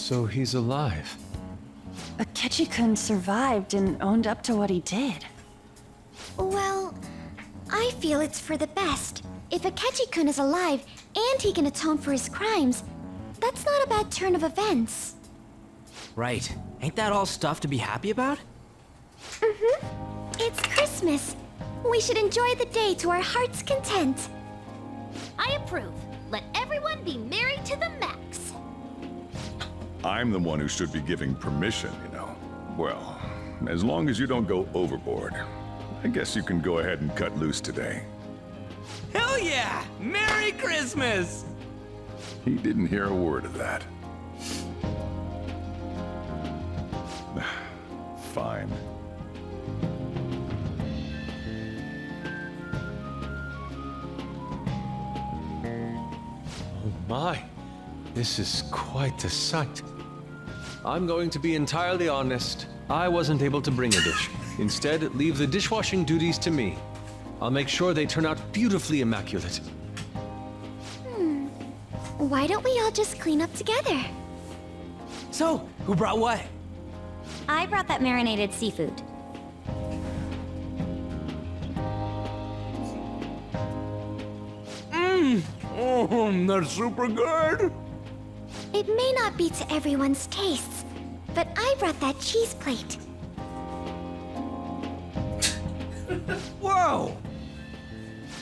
So he's alive. Akechi-kun survived and owned up to what he did. Well, I feel it's for the best. If Akechi-kun is alive and he can atone for his crimes, that's not a bad turn of events. Right. Ain't that all stuff to be happy about? It's Christmas. We should enjoy the day to our heart's content. I approve. Let everyone be merry to the max. I'm the one who should be giving permission, you know. Well, as long as you don't go overboard, I guess you can go ahead and cut loose today. Hell yeah! Merry Christmas! He didn't hear a word of that. Fine. Oh my, this is quite the sight. I'm going to be entirely honest. I wasn't able to bring a dish. Instead, leave the dishwashing duties to me. I'll make sure they turn out beautifully immaculate. Why don't we all just clean up together? So, who brought what? I brought that marinated seafood. Oh, that's super good! It may not be to everyone's tastes, but I brought that cheese plate. Whoa!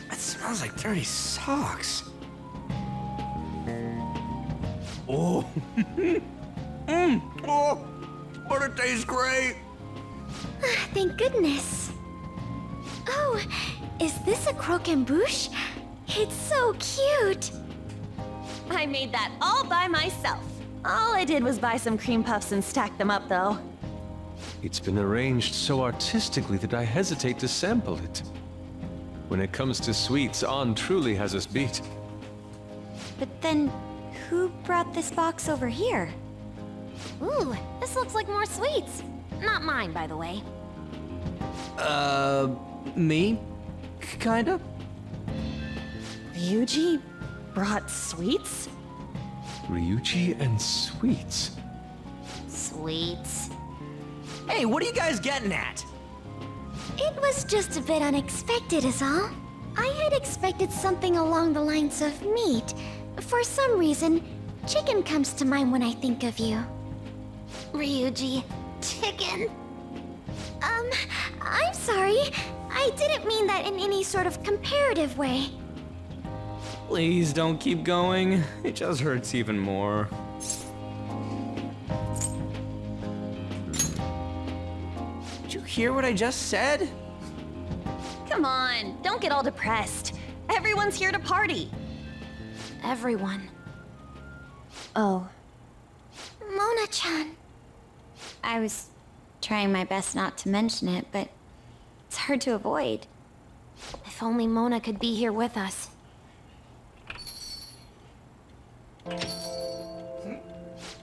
That smells like dirty socks. Oh. Oh, but it tastes great. Thank goodness. Oh, is this a croquembouche? It's so cute. I made that all by myself. All I did was buy some cream puffs and stack them up, though. It's been arranged so artistically that I hesitate to sample it. When it comes to sweets, An truly has us beat. But then, who brought this box over here? Ooh, this looks like more sweets. Not mine, by the way. Me? Kinda? Ryuji brought sweets? Ryuji and sweets. Sweets. Hey, what are you guys getting at? It was just a bit unexpected is all. I had expected something along the lines of meat. For some reason, chicken comes to mind when I think of you. Ryuji, chicken. I'm sorry. I didn't mean that in any sort of comparative way. Please don't keep going. It just hurts even more. Did you hear what I just said? Come on, don't get all depressed. Everyone's here to party. Everyone. Oh, Mona-chan. I was trying my best not to mention it, but it's hard to avoid. If only Mona could be here with us.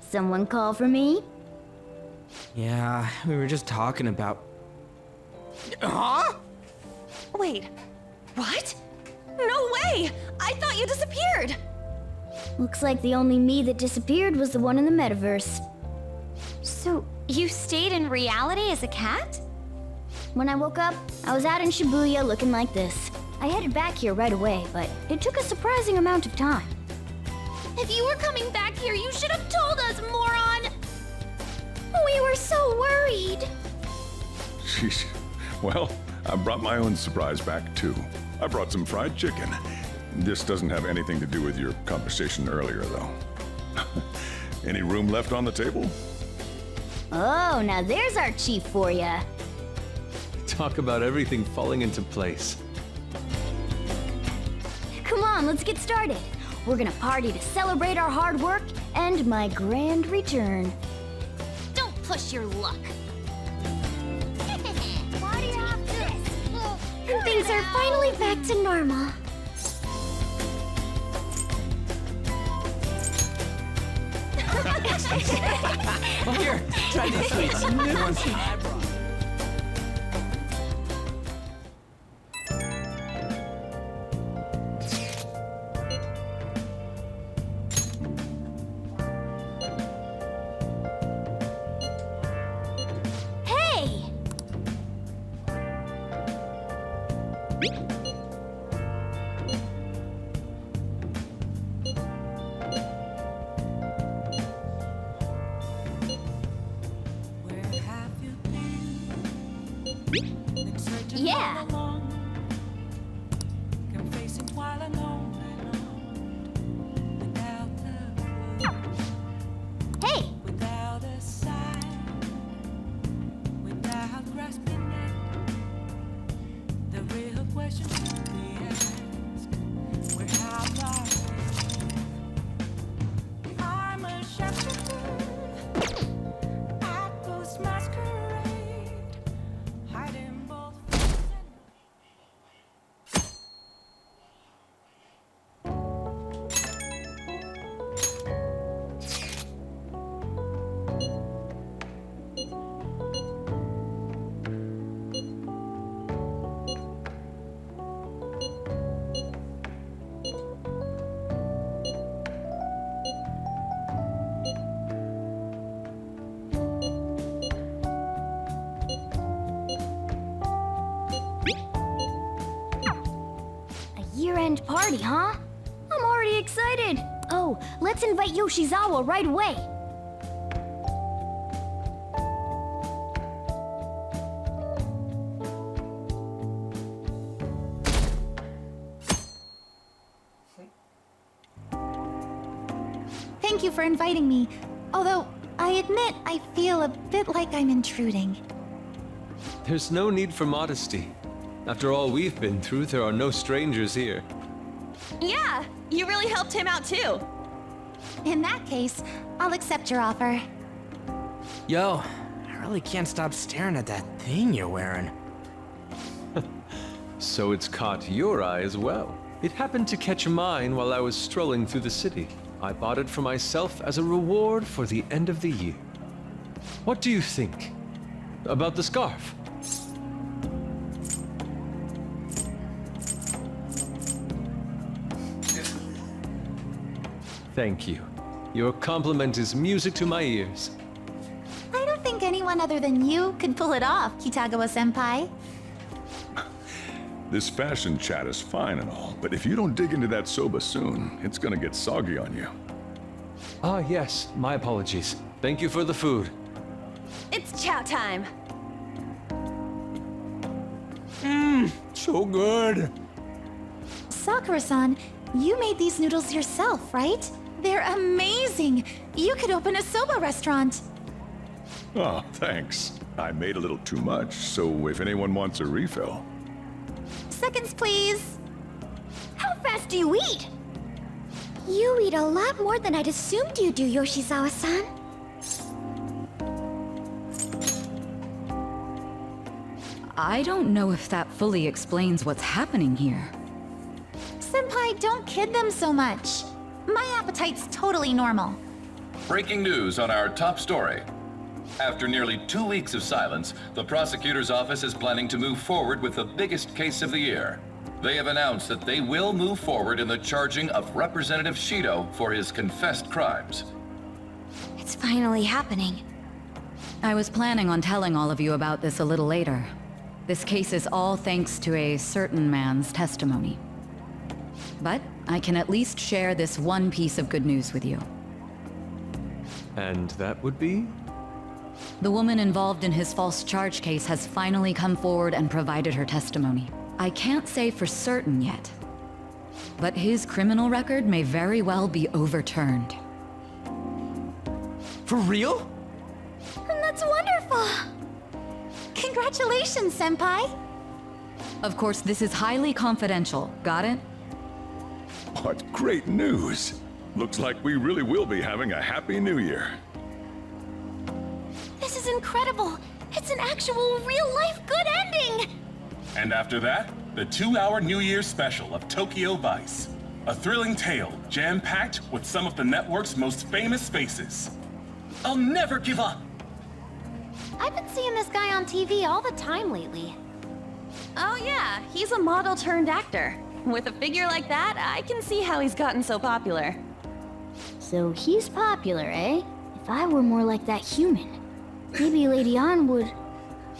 Someone call for me? Yeah, we were just talking about... Huh? wait. What? No way! I thought you disappeared! Looks like the only me that disappeared was the one in the metaverse. So, you stayed in reality as a cat? When I woke up, I was out in Shibuya looking like this. I headed back here right away, but it took a surprising amount of time. If you were coming back here, you should have told us, moron! We were so worried. Sheesh. Well, I brought my own surprise back, too. I brought some fried chicken. This doesn't have anything to do with your conversation earlier, though. Any room left on the table? Oh, now there's our chief for ya. Talk about everything falling into place. Come on, let's get started. We're gonna party to celebrate our hard work and my grand return. Don't push your luck. Things are finally back to normal. Here, try these sweets. The ones I brought. Yeah. Can face it while alone, without the Hey, without a sign, without grasping it. The real question to be asked: where have I been? I'm a shepherd at ghost masquerade, hiding both faces and a year-end party, huh? I'm already excited. Oh, let's invite Yoshizawa right away. Thank you for inviting me. Although, I admit I feel a bit like I'm intruding. There's no need for modesty. After all we've been through, there are no strangers here. Yeah, you really helped him out too. In that case, I'll accept your offer. Yo, I really can't stop staring at that thing you're wearing. So it's caught your eye as well. It happened to catch mine while I was strolling through the city. I bought it for myself as a reward for the end of the year. What do you think about the scarf? Thank you. Your compliment is music to my ears. I don't think anyone other than you could pull it off, Kitagawa-senpai. This fashion chat is fine and all, but if you don't dig into that soba soon, it's gonna get soggy on you. Ah, yes, my apologies. Thank you for the food. It's chow time. So good. Sakura-san, you made these noodles yourself, right? They're amazing! You could open a soba restaurant. Oh, thanks. I made a little too much, so if anyone wants a refill. Seconds, please. How fast do you eat? You eat a lot more than I'd assumed you do, Yoshizawa-san. I don't know if that fully explains what's happening here. Senpai, don't kid them so much. My appetite's totally normal. Breaking news on our top story. After nearly 2 weeks of silence, the prosecutor's office is planning to move forward with the biggest case of the year. They have announced that they will move forward in the charging of Representative Shido for his confessed crimes. It's finally happening. I was planning on telling all of you about this a little later. This case is all thanks to a certain man's testimony. But I can at least share this one piece of good news with you. And that would be? The woman involved in his false charge case has finally come forward and provided her testimony. I can't say for certain yet, but his criminal record may very well be overturned. For real? And that's wonderful! Congratulations, Senpai! Of course, this is highly confidential, got it? What great news! Looks like we really will be having a happy new year. This is incredible! It's an actual real-life good ending! And after that, the 2-hour New Year's special of Tokyo Vice. A thrilling tale, jam-packed with some of the network's most famous faces. I'll never give up! I've been seeing this guy on TV all the time lately. Oh yeah, he's a model turned actor. With a figure like that, I can see how he's gotten so popular. So he's popular, eh? If I were more like that human, maybe Lady Ann would...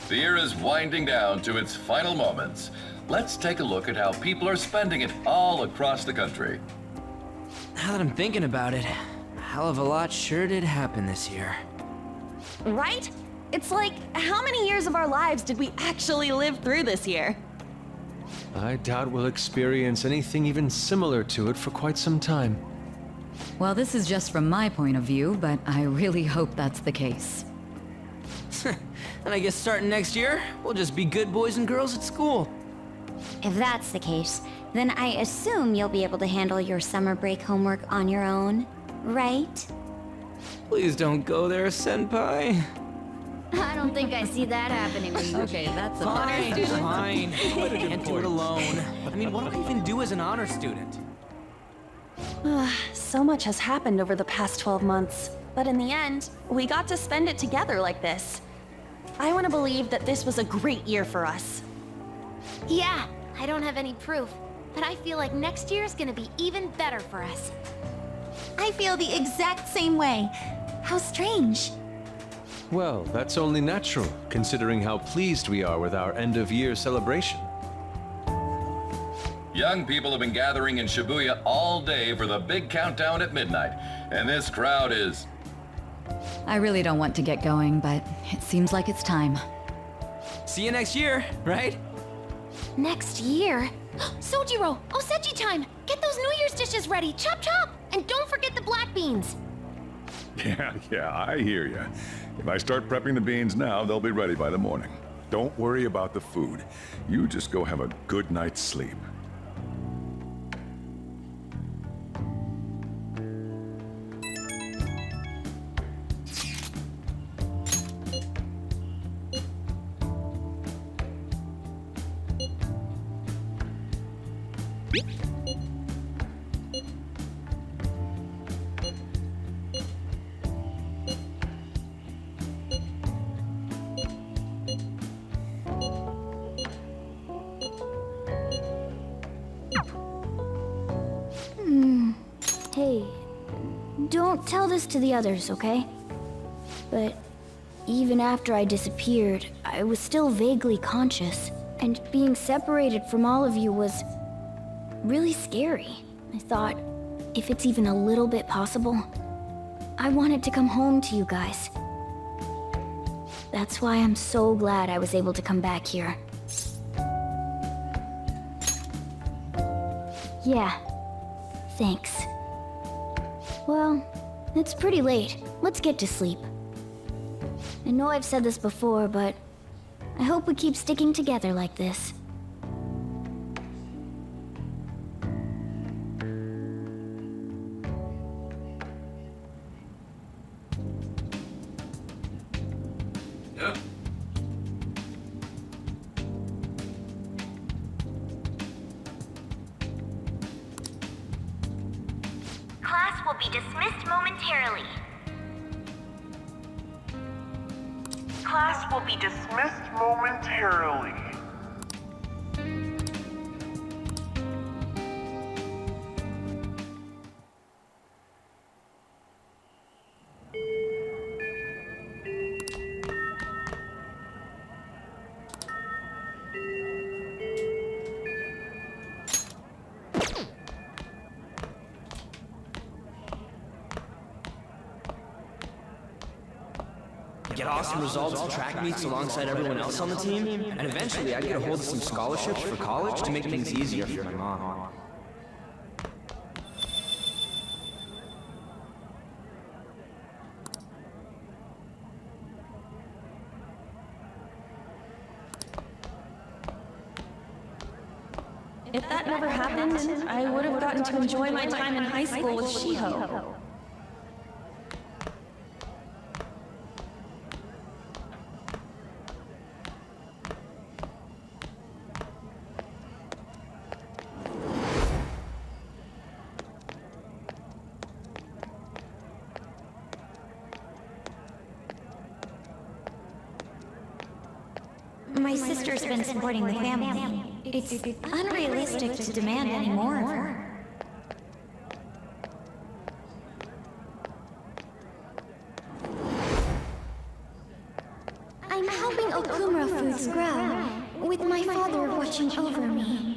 The year is winding down to its final moments. Let's take a look at how people are spending it all across the country. Now that I'm thinking about it, a hell of a lot sure did happen this year. Right? It's like, how many years of our lives did we actually live through this year? I doubt we'll experience anything even similar to it for quite some time. Well, this is just from my point of view, but I really hope that's the case. And I guess starting next year, we'll just be good boys and girls at school. If that's the case, then I assume you'll be able to handle your summer break homework on your own, right? Please don't go there, Senpai. I don't think I see that happening. Okay, that's a Fine, fine. I can't do it alone. I mean, what do I even do as an honor student? So much has happened over the past 12 months, but in the end, we got to spend it together like this. I want to believe that this was a great year for us. Yeah, I don't have any proof, but I feel like next year is gonna be even better for us. I feel the exact same way. How strange. Well, that's only natural, considering how pleased we are with our end-of-year celebration. Young people have been gathering in Shibuya all day for the big countdown at midnight, and this crowd is... I really don't want to get going, but it seems like it's time. See you next year, right? Next year? Sojiro! Osechi time! Get those New Year's dishes ready! Chop chop! And don't forget the black beans! Yeah, I hear ya. If I start prepping the beans now, they'll be ready by the morning. Don't worry about the food. You just go have a good night's sleep. Hey, don't tell this to the others, okay? But even after I disappeared, I was still vaguely conscious. And being separated from all of you was really scary. I thought, if it's even a little bit possible, I wanted to come home to you guys. That's why I'm so glad I was able to come back here. Yeah, thanks. Well, it's pretty late. Let's get to sleep. I know I've said this before, but I hope we keep sticking together like this. Class will be dismissed momentarily. Class will be dismissed momentarily. Get awesome results at track meets alongside everyone else on the team, and eventually I'd get a hold of some scholarships for college to make things easier for my mom. If that never happened, I would have gotten to enjoy my time in high school with Shiho. My sister's been supporting the family. It's unrealistic to demand any more of her. I'm helping Okumura Foods grow, with my father watching over me.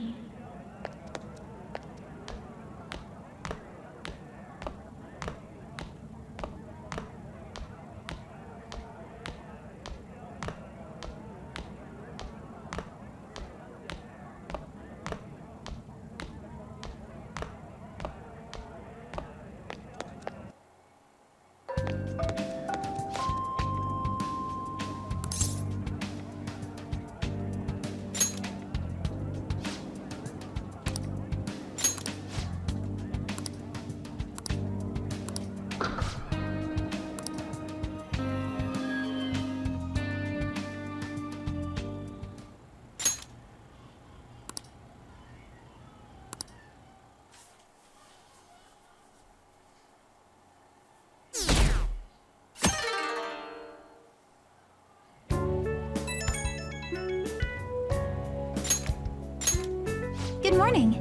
Good morning.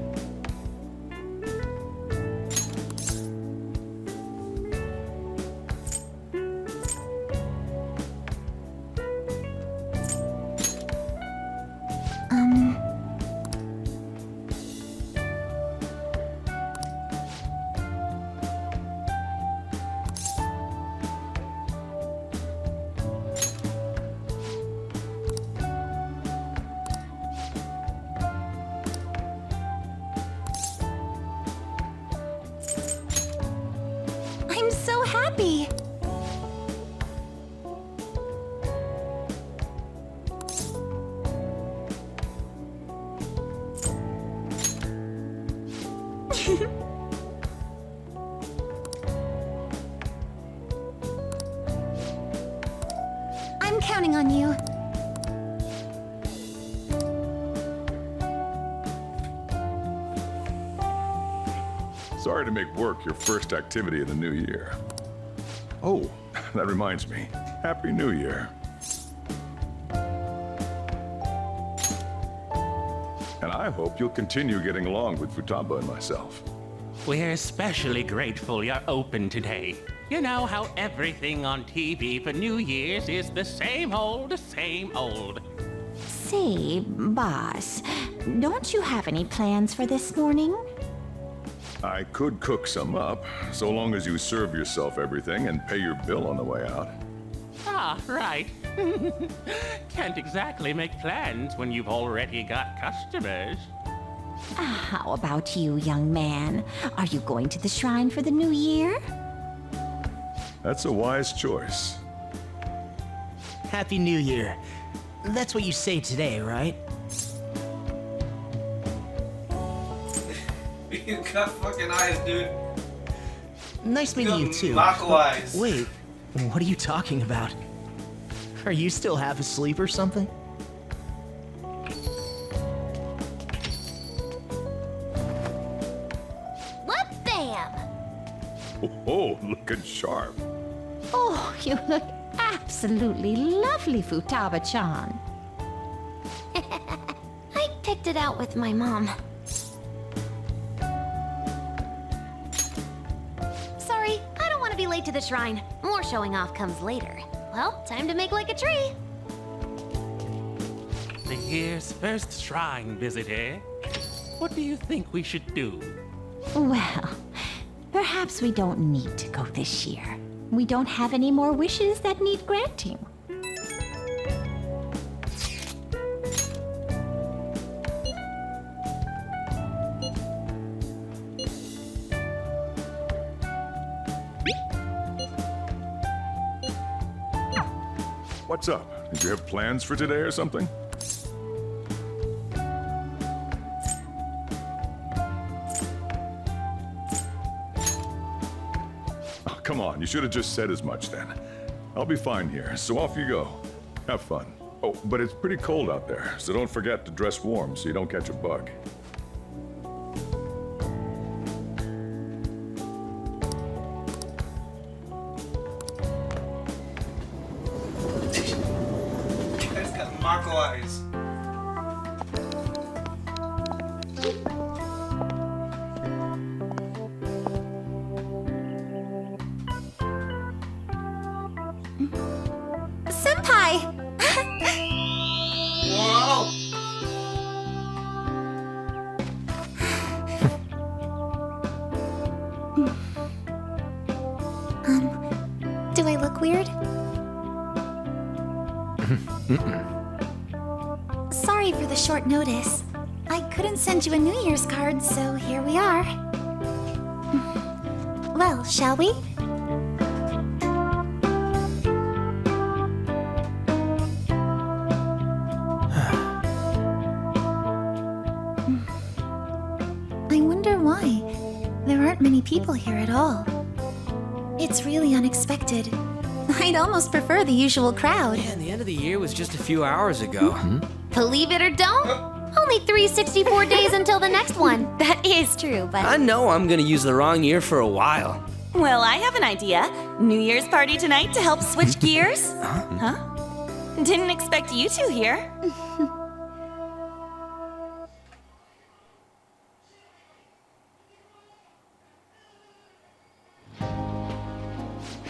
I'm so happy. I'm counting on you. Sorry to make work your first activity of the new year. Oh, that reminds me. Happy New Year. And I hope you'll continue getting along with Futaba and myself. We're especially grateful you're open today. You know how everything on TV for New Year's is the same old, same old. Say, boss, don't you have any plans for this morning? I could cook some up, so long as you serve yourself everything and pay your bill on the way out. Ah, right. Can't exactly make plans when you've already got customers. How about you, young man? Are you going to the shrine for the new year? That's a wise choice. Happy New Year. That's what you say today, right? You got fucking eyes, dude. Nice meeting you too. Mako eyes. Wait, what are you talking about? Are you still half asleep or something? What bam? Oh, looking sharp. Oh, you look absolutely lovely, Futaba-chan. I picked it out with my mom. Sorry, I don't want to be late to the shrine. More showing off comes later. Well, time to make like a tree. The year's first shrine visit, eh? What do you think we should do? Well, perhaps we don't need to go this year. We don't have any more wishes that need granting. What's up? Did you have plans for today or something? Oh, come on, you should have just said as much then. I'll be fine here, so off you go. Have fun. Oh, but it's pretty cold out there, so don't forget to dress warm so you don't catch a bug. Mako eyes. Senpai! Whoa! Do I look weird? Sorry for the short notice. I couldn't send you a New Year's card, so here we are. Well, shall we? I wonder why. There aren't many people here at all. It's really unexpected. I'd almost prefer the usual crowd. Man, the end of the year was just a few hours ago. Believe it or don't, only 364 days until the next one. That is true, but... I know I'm gonna use the wrong year for a while. Well, I have an idea. New Year's party tonight to help switch gears? Huh? Didn't expect you two here.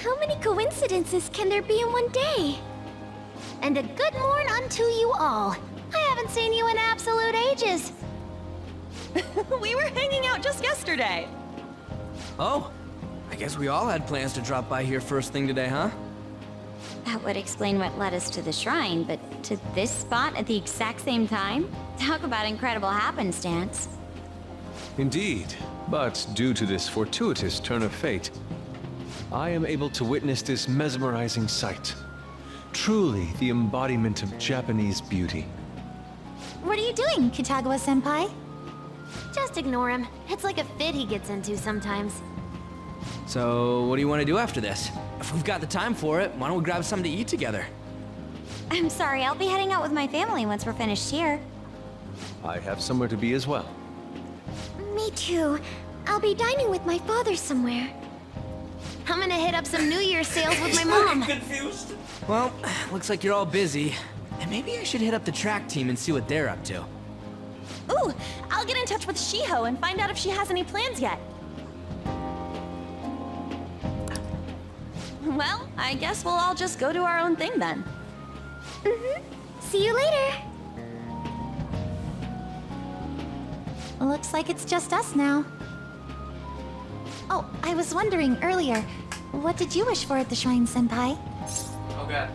How many coincidences can there be in one day? And a good morn unto you all. I haven't seen you in absolute ages. We were hanging out just yesterday. Oh, I guess we all had plans to drop by here first thing today, huh? That would explain what led us to the shrine, but to this spot at the exact same time? Talk about incredible happenstance. Indeed, but due to this fortuitous turn of fate, I am able to witness this mesmerizing sight. Truly the embodiment of Japanese beauty. What are you doing, Kitagawa-senpai? Just ignore him. It's like a fit he gets into sometimes. So, what do you want to do after this? If we've got the time for it, why don't we grab something to eat together? I'm sorry, I'll be heading out with my family once we're finished here. I have somewhere to be as well. Me too. I'll be dining with my father somewhere. I'm gonna hit up some New Year's sales with my mom. Confused. Well, looks like you're all busy. And maybe I should hit up the track team and see what they're up to. Ooh, I'll get in touch with Shiho and find out if she has any plans yet. Well, I guess we'll all just go do our own thing then. See you later. Looks like it's just us now. Oh, I was wondering earlier, what did you wish for at the shrine, Senpai? Oh god.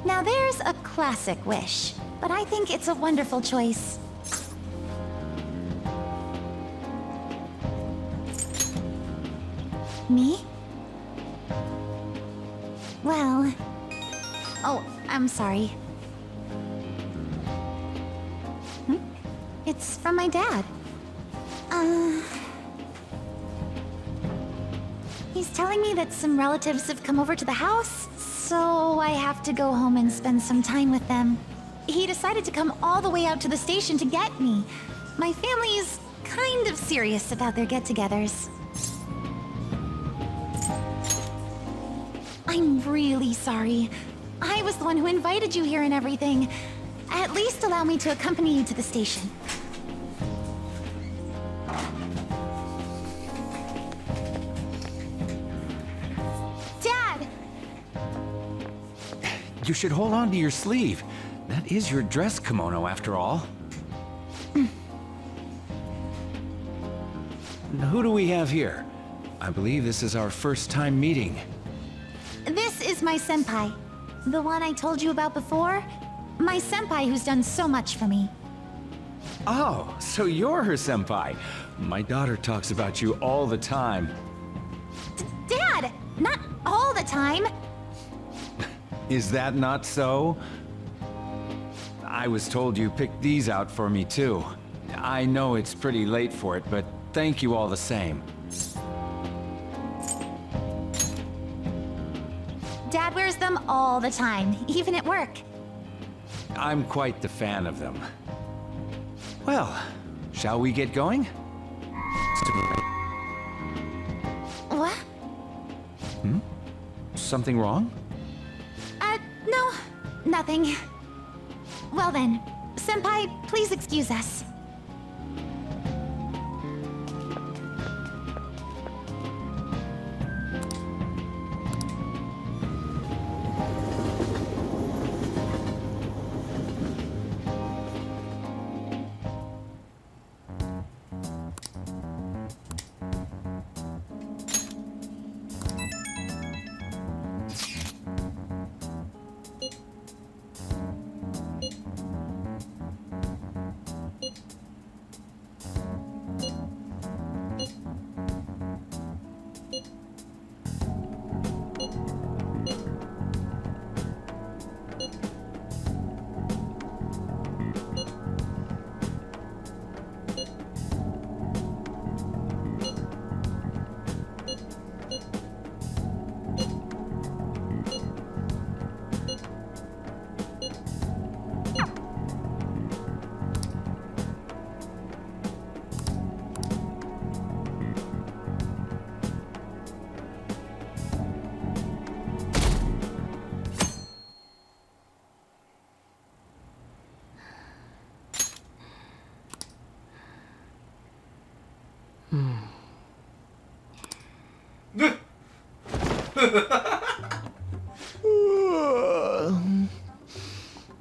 Now there's a classic wish, but I think it's a wonderful choice. Me? Well... Oh, I'm sorry. It's from my dad. He's telling me that some relatives have come over to the house, so I have to go home and spend some time with them. He decided to come all the way out to the station to get me. My family is kind of serious about their get-togethers. I'm really sorry. I was the one who invited you here and everything. At least allow me to accompany you to the station. Dad! You should hold on to your sleeve. That is your dress kimono, after all. Who do we have here? I believe this is our first time meeting. This is my senpai. The one I told you about before. My senpai who's done so much for me. Oh, so you're her senpai. My daughter talks about you all the time. Dad! Not all the time! Is that not so? I was told you picked these out for me too. I know it's pretty late for it, but thank you all the same. Dad wears them all the time, even at work. I'm quite the fan of them. Well, shall we get going? What? Something wrong? No, nothing. Well then, senpai, please excuse us.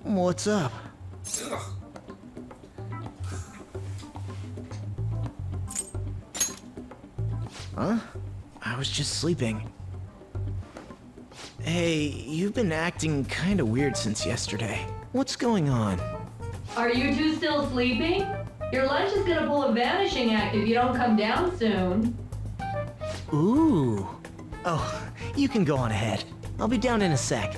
What's up? Huh? I was just sleeping. Hey, you've been acting kinda weird since yesterday. What's going on? Are you two still sleeping? Your lunch is gonna pull a vanishing act if you don't come down soon. Ooh. Oh, you can go on ahead. I'll be down in a sec.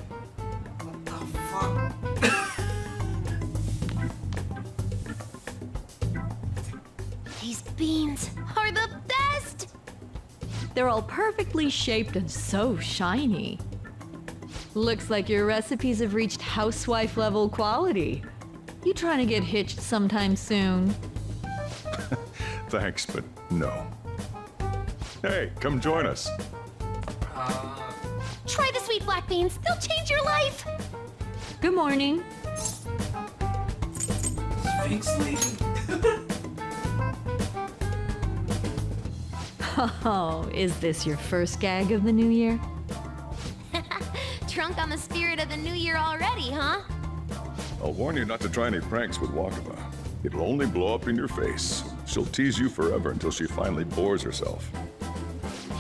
These beans are the best! They're all perfectly shaped and so shiny. Looks like your recipes have reached housewife level quality. You trying to get hitched sometime soon? Thanks, but no. Hey, come join us. Try the sweet black beans, they'll change your life! Good morning. Sphinx lady. Oh, is this your first gag of the new year? Drunk on the spirit of the new year already, huh? I'll warn you not to try any pranks with Wakaba. It'll only blow up in your face. She'll tease you forever until she finally bores herself.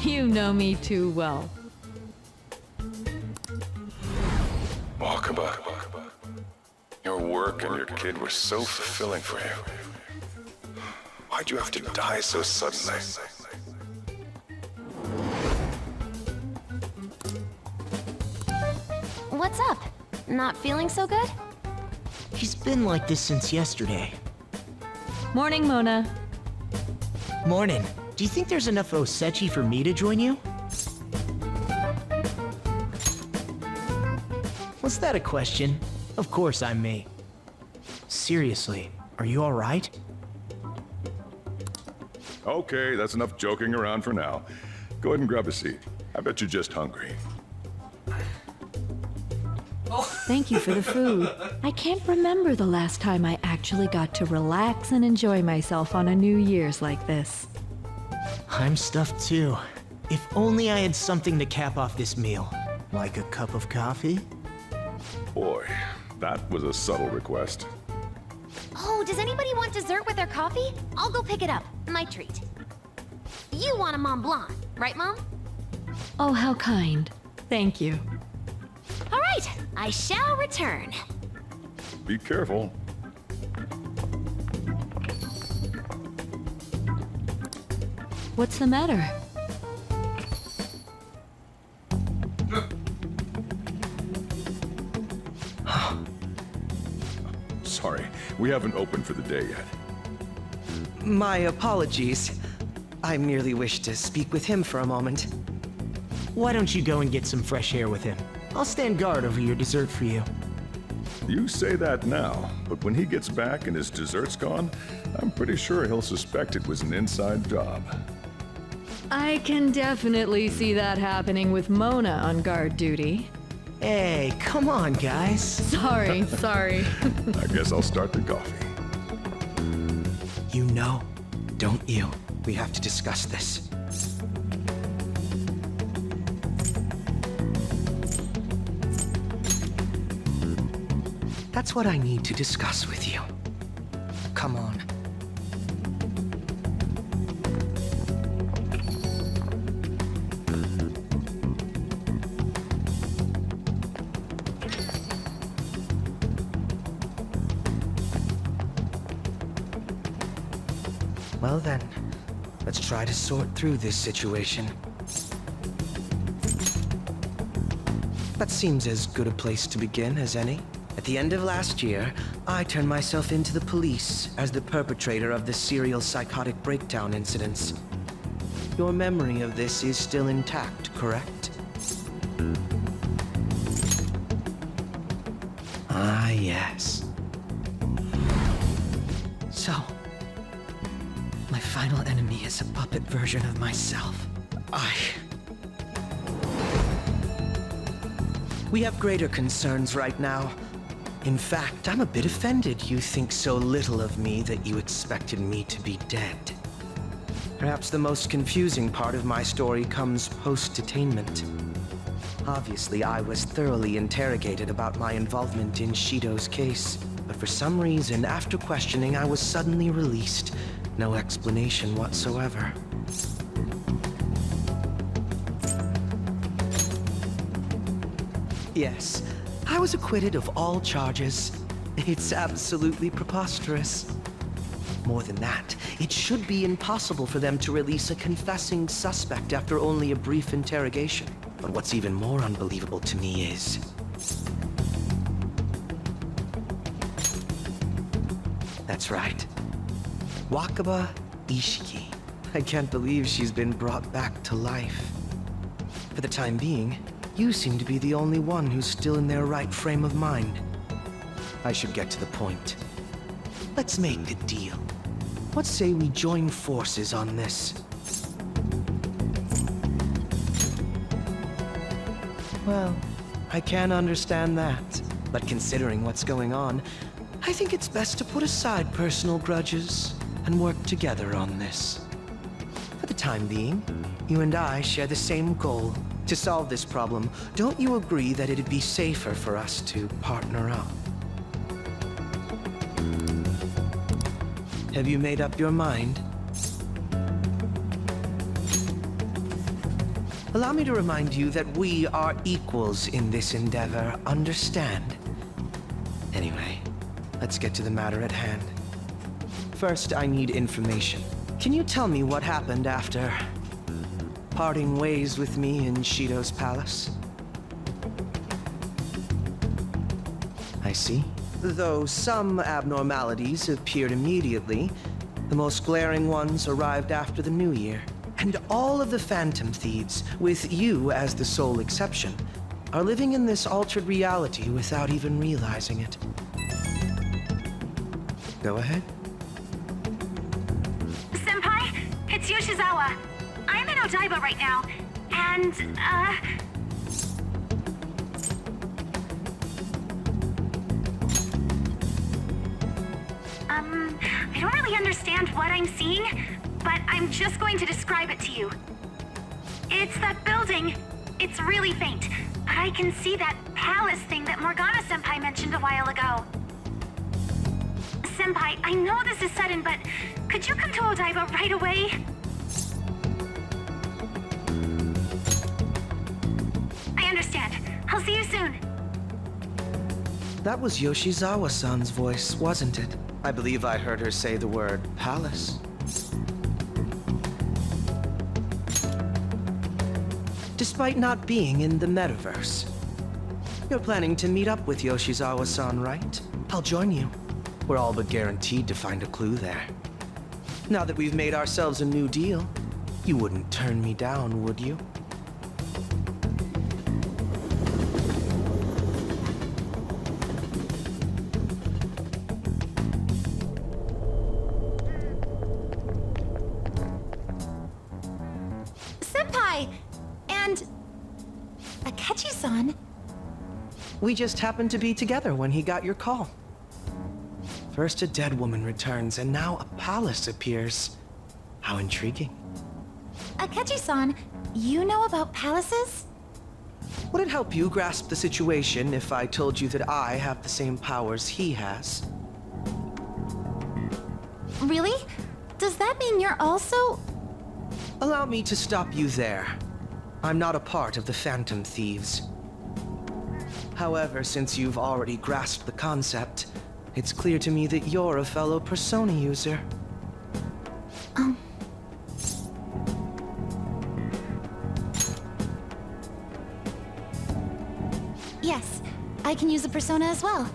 You know me too well. Wakaba, your work and your kid were so fulfilling for you. Why'd you have to die so suddenly? What's up? Not feeling so good? He's been like this since yesterday. Morning, Mona. Morning. Do you think there's enough Osechi for me to join you? Was that a question? Of course I'm me. Seriously, are you alright? Okay, that's enough joking around for now. Go ahead and grab a seat. I bet you're just hungry. Thank you for the food. I can't remember the last time I actually got to relax and enjoy myself on a New Year's like this. I'm stuffed too. If only I had something to cap off this meal. Like a cup of coffee? Boy, that was a subtle request. Oh, does anybody want dessert with their coffee? I'll go pick it up. My treat. You want a Mont Blanc, right, Mom? Oh, how kind. Thank you. All right, I shall return. Be careful. What's the matter? Sorry, we haven't opened for the day yet. My apologies. I merely wish to speak with him for a moment. Why don't you go and get some fresh air with him? I'll stand guard over your dessert for you. You say that now, but when he gets back and his dessert's gone, I'm pretty sure he'll suspect it was an inside job. I can definitely see that happening with Mona on guard duty. Hey, come on, guys. Sorry. I guess I'll start the coffee. You know, don't you? We have to discuss this. That's what I need to discuss with you. Come on. Well then, let's try to sort through this situation. That seems as good a place to begin as any. At the end of last year, I turned myself into the police as the perpetrator of the serial psychotic breakdown incidents. Your memory of this is still intact, correct? Ah, yes. So, my final enemy is a puppet version of myself. We have greater concerns right now. In fact, I'm a bit offended you think so little of me that you expected me to be dead. Perhaps the most confusing part of my story comes post-detainment. Obviously, I was thoroughly interrogated about my involvement in Shido's case, but for some reason, after questioning, I was suddenly released. No explanation whatsoever. Yes, I was acquitted of all charges. It's absolutely preposterous. More than that, it should be impossible for them to release a confessing suspect after only a brief interrogation. But what's even more unbelievable to me is... That's right. Wakaba Ishiki. I can't believe she's been brought back to life. For the time being, you seem to be the only one who's still in their right frame of mind. I should get to the point. Let's make a deal. What say we join forces on this? Well, I can understand that. But considering what's going on, I think it's best to put aside personal grudges and work together on this. For the time being, you and I share the same goal. To solve this problem, don't you agree that it'd be safer for us to partner up? Have you made up your mind? Allow me to remind you that we are equals in this endeavor, understand? Anyway, let's get to the matter at hand. First, I need information. Can you tell me what happened after parting ways with me in Shido's palace? I see. Though some abnormalities appeared immediately, the most glaring ones arrived after the New Year. And all of the Phantom Thieves, with you as the sole exception, are living in this altered reality without even realizing it. Go ahead. Senpai, it's Yoshizawa. I'm in Odaiba right now, and, I don't really understand what I'm seeing, but I'm just going to describe it to you. It's that building. It's really faint, but I can see that palace thing that Morgana-senpai mentioned a while ago. Senpai, I know this is sudden, but could you come to Odaiba right away? I understand. I'll see you soon. That was Yoshizawa-san's voice, wasn't it? I believe I heard her say the word palace. Despite not being in the metaverse. You're planning to meet up with Yoshizawa-san, right? I'll join you. We're all but guaranteed to find a clue there. Now that we've made ourselves a new deal, you wouldn't turn me down, would you? Senpai! And... Akechi-san? We just happened to be together when he got your call. First a dead woman returns, and now a palace appears. How intriguing. Akechi-san, you know about palaces? Would it help you grasp the situation if I told you that I have the same powers he has? Really? Does that mean you're also... Allow me to stop you there. I'm not a part of the Phantom Thieves. However, since you've already grasped the concept, it's clear to me that you're a fellow Persona user. Yes, I can use a Persona as well.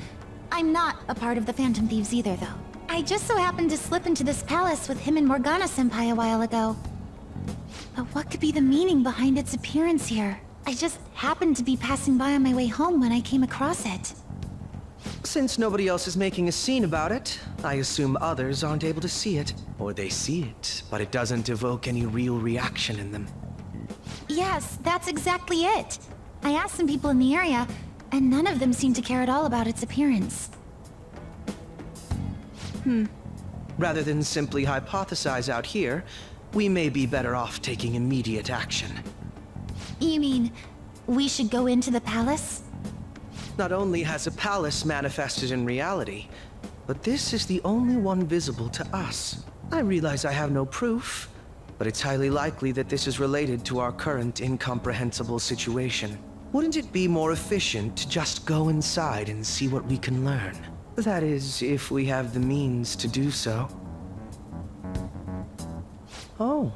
I'm not a part of the Phantom Thieves either, though. I just so happened to slip into this palace with him and Morgana-senpai a while ago. But what could be the meaning behind its appearance here? I just happened to be passing by on my way home when I came across it. Since nobody else is making a scene about it, I assume others aren't able to see it. Or they see it, but it doesn't evoke any real reaction in them. Yes, that's exactly it. I asked some people in the area, and none of them seemed to care at all about its appearance. Rather than simply hypothesize out here, we may be better off taking immediate action. You mean, we should go into the palace? Not only has a palace manifested in reality, but this is the only one visible to us. I realize I have no proof, but it's highly likely that this is related to our current incomprehensible situation. Wouldn't it be more efficient to just go inside and see what we can learn? That is, if we have the means to do so. Oh,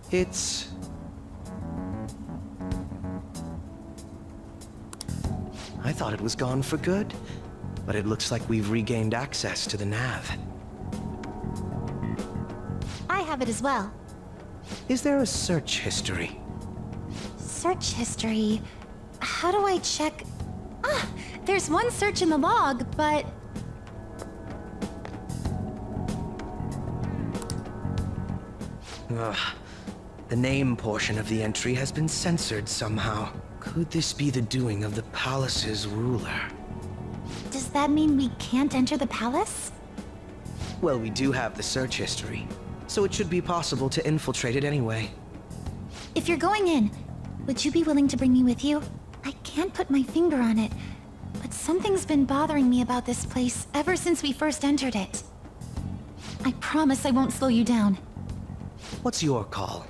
it's... I thought it was gone for good, but it looks like we've regained access to the nav. I have it as well. Is there a search history? Search history. How do I check? Ah, there's one search in the log, but... Ugh. The name portion of the entry has been censored somehow. Could this be the doing of the palace's ruler? Does that mean we can't enter the palace? Well, we do have the search history, so it should be possible to infiltrate it anyway. If you're going in, would you be willing to bring me with you? I can't put my finger on it, but something's been bothering me about this place ever since we first entered it. I promise I won't slow you down. What's your call?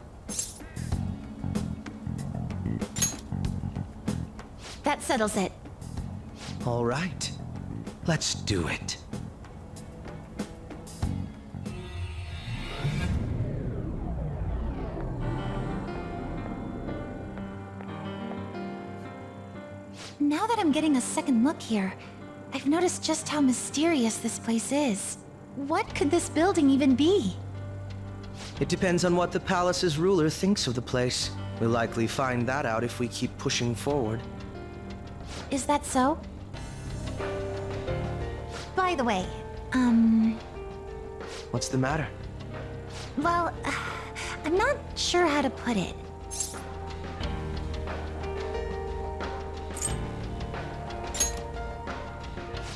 That settles it. All right. Let's do it. Now that I'm getting a second look here, I've noticed just how mysterious this place is. What could this building even be? It depends on what the palace's ruler thinks of the place. We'll likely find that out if we keep pushing forward. Is that so? By the way, What's the matter? well, I'm not sure how to put it.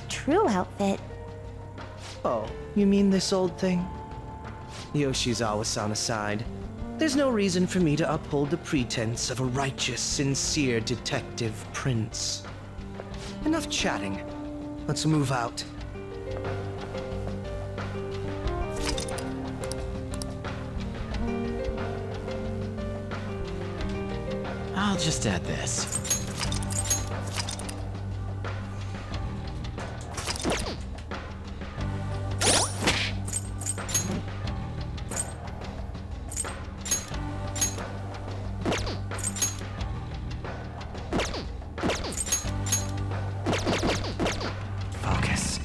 True outfit. Oh, you mean this old thing? Yoshizawa-san aside, there's no reason for me to uphold the pretense of a righteous, sincere detective prince. Enough chatting. Let's move out. I'll just add this. Focus.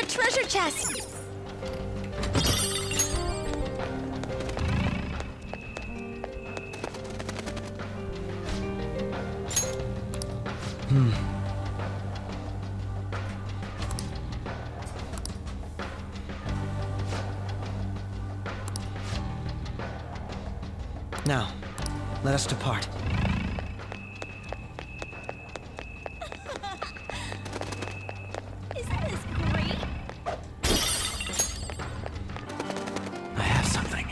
treasure chest! Now, let us depart. Isn't this great? I have something.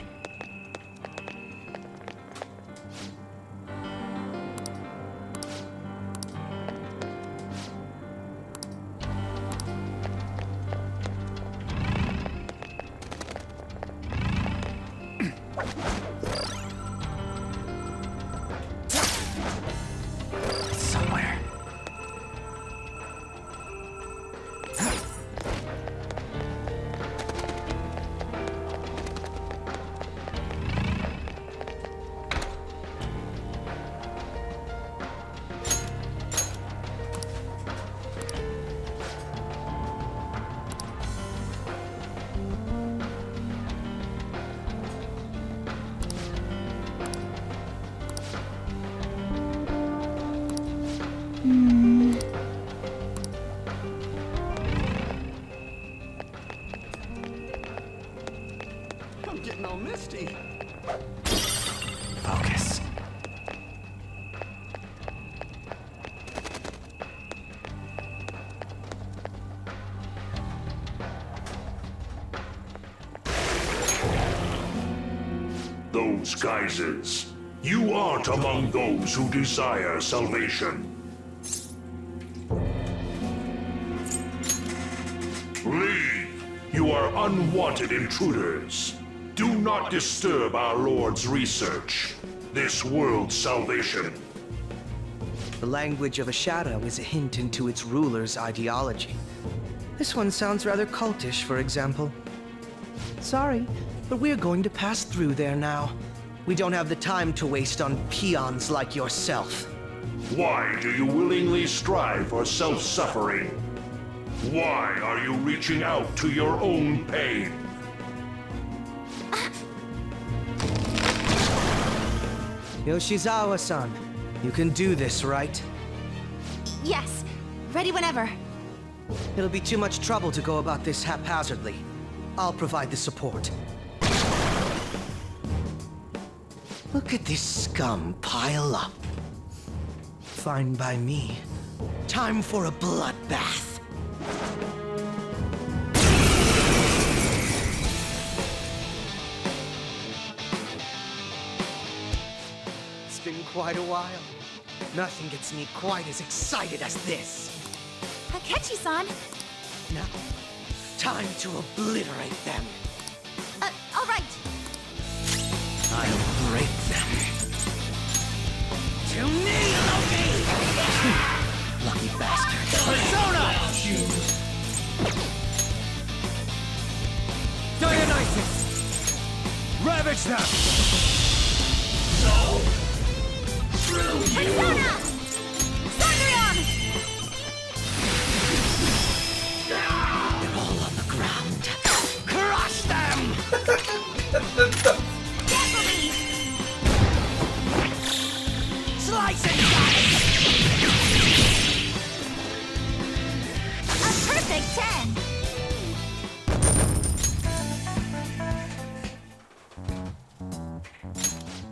It's somewhere. I'm getting all misty. Focus. Those geysers. You aren't among those who desire salvation. Leave! You are unwanted intruders. Do not disturb our Lord's research. This world's salvation. The language of a shadow is a hint into its ruler's ideology. This one sounds rather cultish, for example. Sorry, but we're going to pass through there now. We don't have the time to waste on peons like yourself. Why do you willingly strive for self-suffering? Why are you reaching out to your own pain? Yoshizawa-san, you can do this, right? Yes, ready whenever. It'll be too much trouble to go about this haphazardly. I'll provide the support. Look at this scum pile up. Fine by me. Time for a bloodbath. It's been quite a while. Nothing gets me quite as excited as this. Akechi-san! Now, time to obliterate them. All right. I'll break them. To me, Loki! Lucky bastard. Persona! Dionysus! Ravage them! So? Through you! Persona! Cendrillon! They're all on the ground. Crush them! Slice and dice! A perfect 10!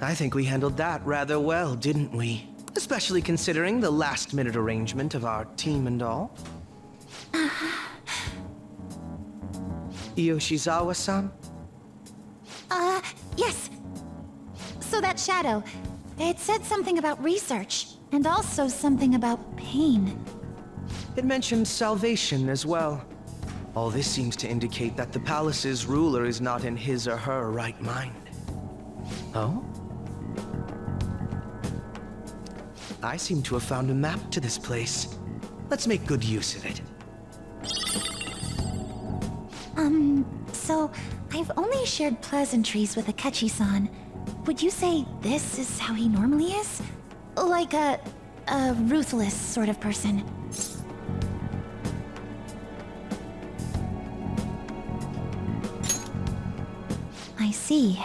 I think we handled that rather well, didn't we? Especially considering the last-minute arrangement of our team and all. Yoshizawa-san? Yes. So that shadow, it said something about research, and also something about pain. It mentioned salvation as well. All this seems to indicate that the palace's ruler is not in his or her right mind. Oh? I seem to have found a map to this place. Let's make good use of it. So I've only shared pleasantries with Akechi-san. Would you say this is how he normally is? Like a ruthless sort of person? see.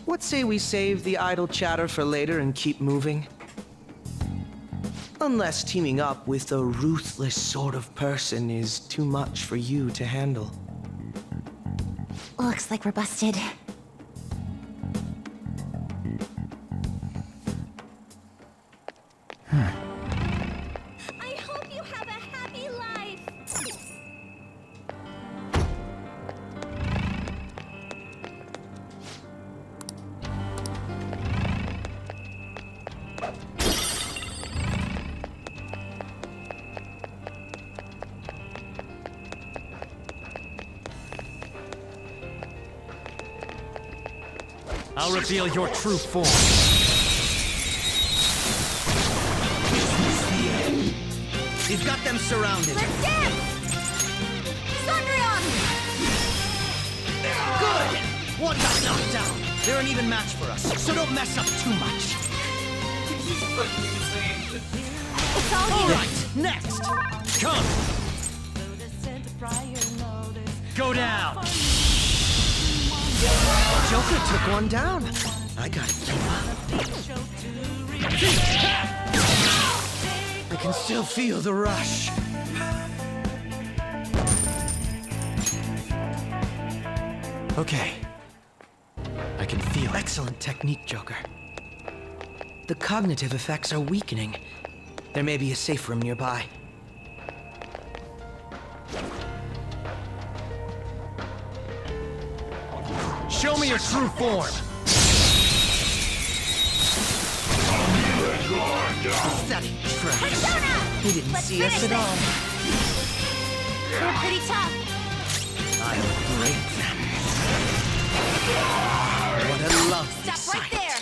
What say we save the idle chatter for later and keep moving? Unless teaming up with a ruthless sort of person is too much for you to handle. Looks like we're busted. I hope you have a happy life. I'll reveal your true form. We've got them surrounded. Let's dance! Sundreon! Good! One got knocked down. They're an even match for us, so don't mess up too much. It's all All you. right, next. Come. Go down. Joker took one down. I gotta keep up. I can still feel the rush. Okay. I can feel it. Excellent technique, Joker. The cognitive effects are weakening. There may be a safe room nearby. Show me your true form. Pathetic trash. He didn't see us at all. We're pretty tough. I'll break them. What a lovely Stop right there.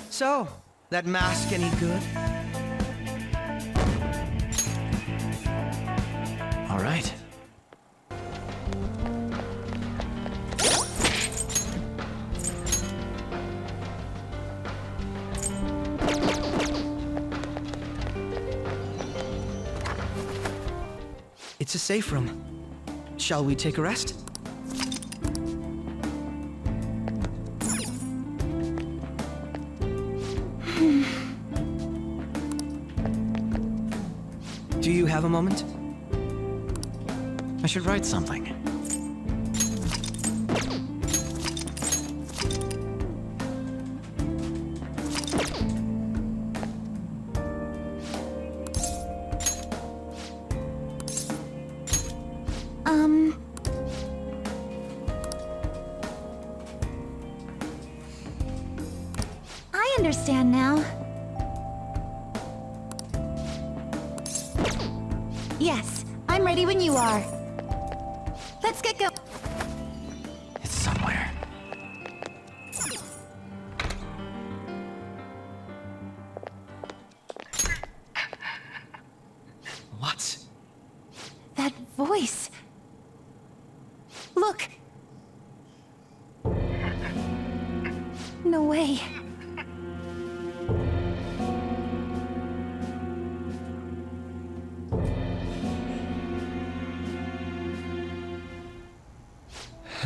So, that mask any good? All right. It's a safe room. Shall we take a rest? Do you have a moment? I should write something. I understand now. Yes, I'm ready when you are. Let's get going. It's somewhere. What? That voice. Look. No way.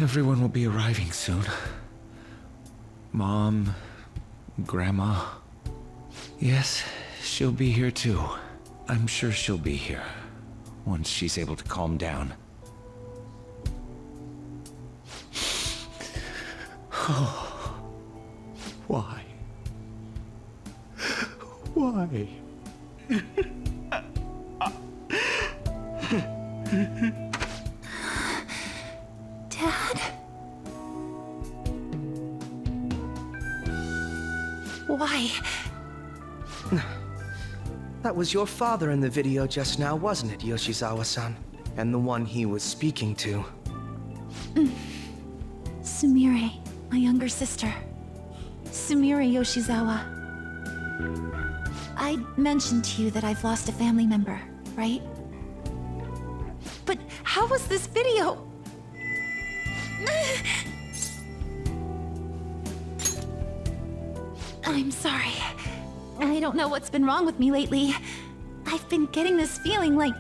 Everyone will be arriving soon. Mom, Grandma. Yes, she'll be here too. I'm sure she'll be here once she's able to calm down. Why? Why? Dad? Why? That was your father in the video just now, wasn't it, Yoshizawa-san? And the one he was speaking to. Sumire, my younger sister. Sumire Yoshizawa. I mentioned to you that I've lost a family member, right? But how was this video? I'm sorry. I don't know what's been wrong with me lately. I've been getting this feeling like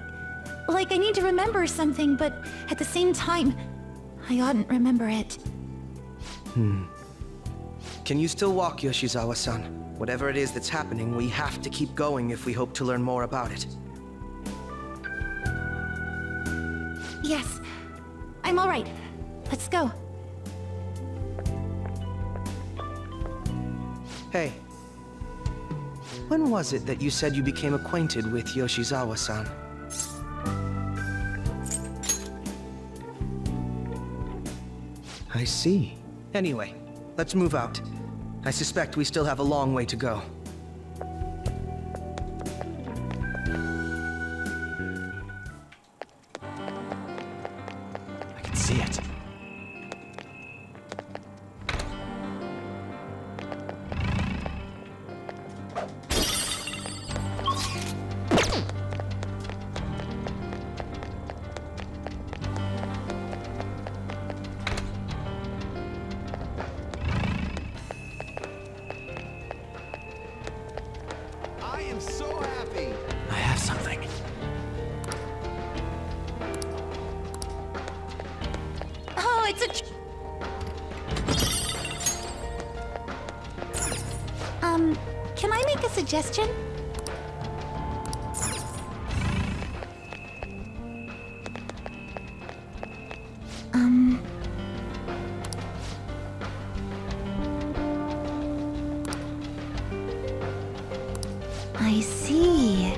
I need to remember something, but at the same time, I oughtn't remember it. Can you still walk, Yoshizawa-san? Whatever it is that's happening, we have to keep going if we hope to learn more about it. Yes, I'm all right. Let's go. Hey. When was it that you said you became acquainted with Yoshizawa-san? I see. Anyway, let's move out. I suspect we still have a long way to go. I can see it. I am so happy. I have something. Oh, it's a... Can I make a suggestion? I see.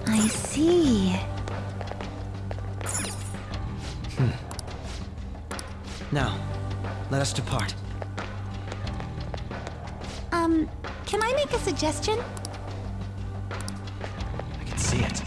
I see. Now, let us depart. Can I make a suggestion? I can see it.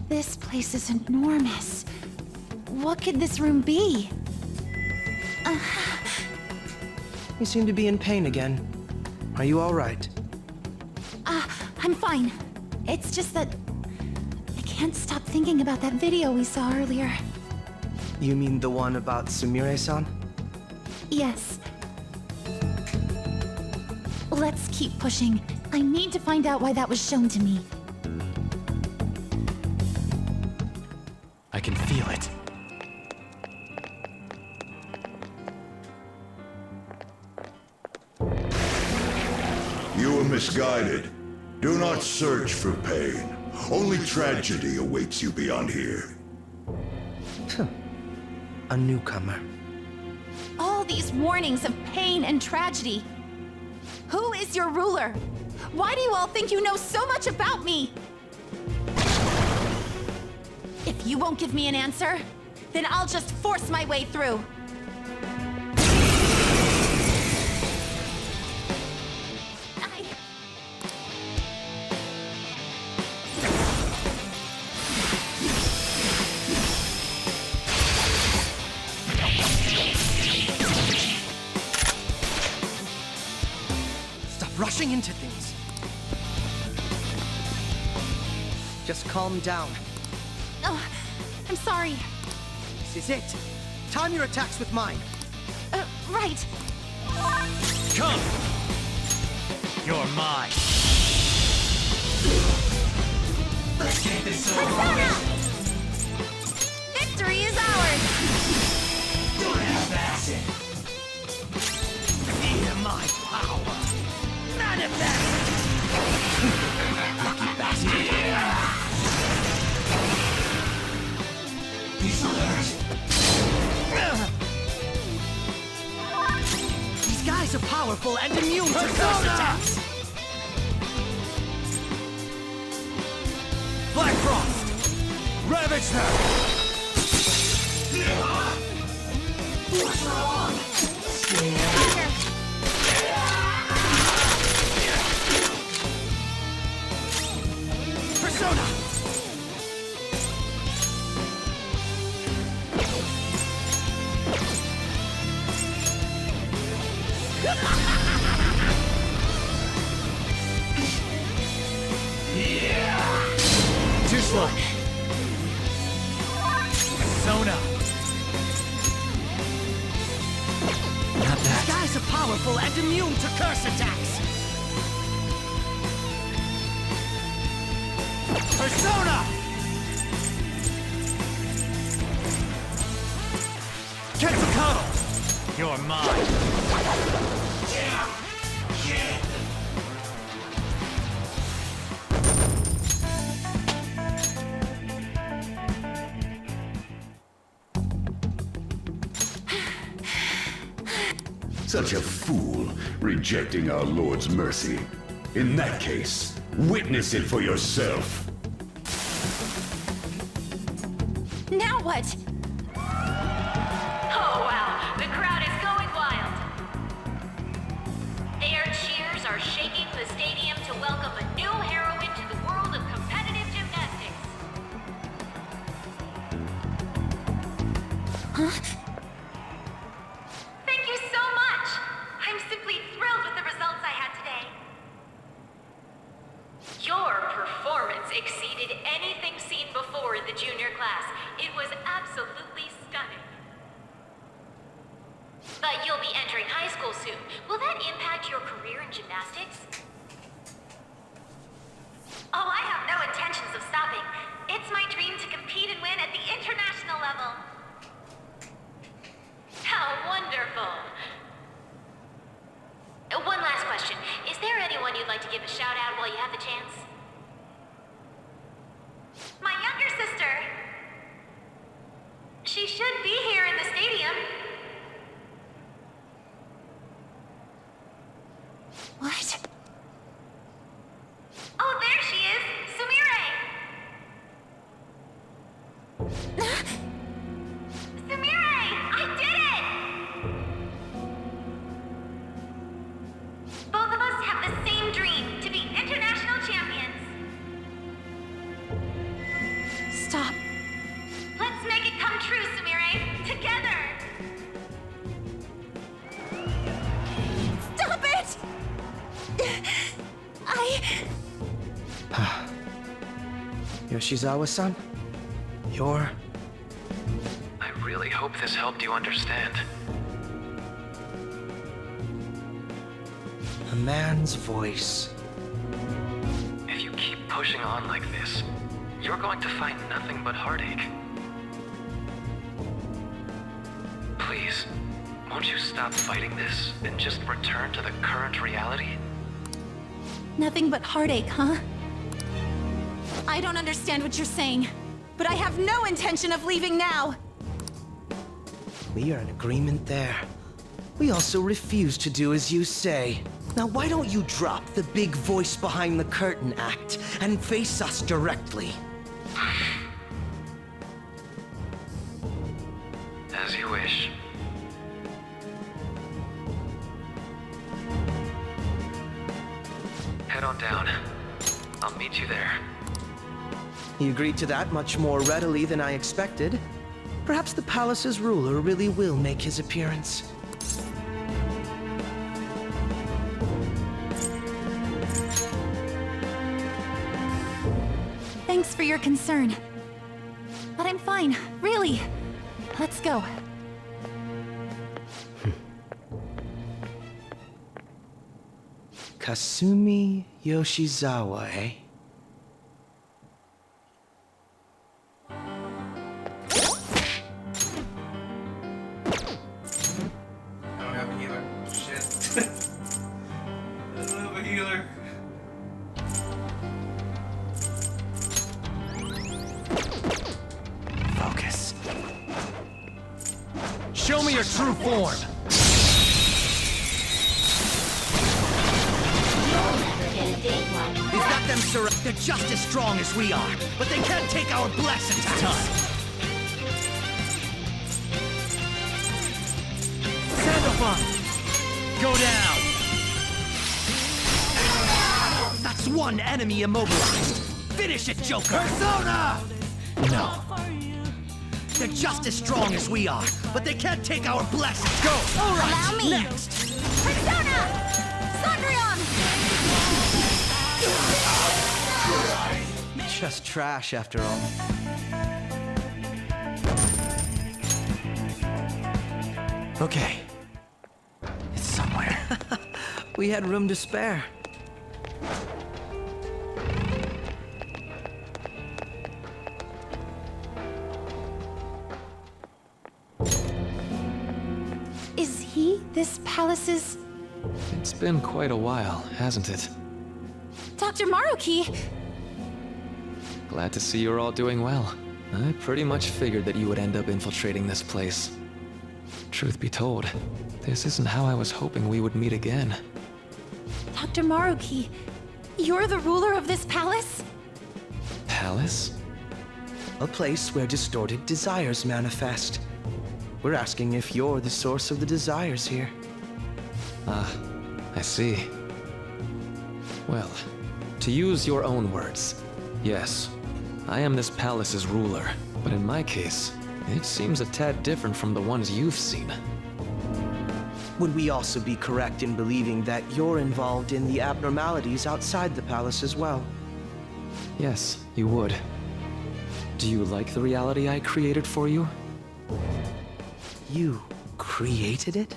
This place is enormous. What could this room be? You seem to be in pain again. Are you all right? I'm fine. It's just that I can't stop thinking about that video we saw earlier. You mean the one about Sumire-san? Yes. Let's keep pushing. I need to find out why that was shown to me. I can feel it. You were misguided. Do not search for pain. Only tragedy awaits you beyond here. A newcomer. All these warnings of pain and tragedy. Who is your ruler? Why do you all think you know so much about me? If you won't give me an answer, then I'll just force my way through. Stop rushing into things. Just calm down. Oh, I'm sorry. This is it. Time your attacks with mine. Right. Come! You're mine. Let's get this Persona! Victory is ours! Don't half-ass it. Feel my power. Manifest! Lucky bastard. These hurt. These guys are powerful and immune to burst attacks. Black Frost! Ravage them! What's wrong? Too slow. Sona. Not that. These guys are powerful and immune to curse attacks. Persona! Quetzalcoatl! You're mine. Such a fool, rejecting our Lord's mercy. In that case, witness it for yourself. Now what? Oh wow, the crowd is going wild. Their cheers are shaking the stadium to welcome a new heroine to the world of competitive gymnastics. Huh? Thank you so much! I'm simply thrilled with the results I had today. Your performance exceeded anything seen before in the junior class. It was absolutely stunning. But you'll be entering high school soon. Will that impact your career in gymnastics? Oh, I have no intentions of stopping. It's my dream to compete and win at the international level. How wonderful. One last question. Is there anyone you'd like to give a shout out while you have the chance? My younger sister. She should be here in the stadium. What? Oh, there she is! Sumire! Sumire! I did it! Both of us have the same dream, to be international champions. Stop. Let's make it come true, Sumire! Together! Stop it! Yoshizawa-san? You're... I really hope this helped you understand. a man's voice. If you keep pushing on like this, you're going to find nothing but heartache. Please, won't you stop fighting this and just return to the current reality? Nothing but heartache, huh? I don't understand what you're saying, but I have no intention of leaving now. We are in agreement there. We also refuse to do as you say. Now why don't you drop the big voice behind the curtain act and face us directly? As you wish. Head on down. I'll meet you there. He agreed to that much more readily than I expected. Perhaps the palace's ruler really will make his appearance. Thanks for your concern. But I'm fine, really. Let's go. Kasumi Yoshizawa, eh? I don't have a healer. Shit. I don't have a healer. Focus. Show me your true form! Is that them, sir? They're just as strong as we are, but they can't take our bless attacks. Sandalphon! Go down! That's one enemy immobilized. Finish it, Joker! Persona! No. They're just as strong as we are, but they can't take our blessings. Go! Allow me! Next! Persona! just trash after all. Okay. It's somewhere. We had room to spare. Is he this palace's It's been quite a while, hasn't it? Dr. Maruki? Glad to see you're all doing well. I pretty much figured that you would end up infiltrating this place. Truth be told, this isn't how I was hoping we would meet again. Dr. Maruki, you're the ruler of this palace? Palace? A place where distorted desires manifest. We're asking if you're the source of the desires here. Ah, I see. Well, to use your own words, yes, I am this palace's ruler, but in my case, it seems a tad different from the ones you've seen. Would we also be correct in believing that you're involved in the abnormalities outside the palace as well? Yes, you would. Do you like the reality I created for you? You created it?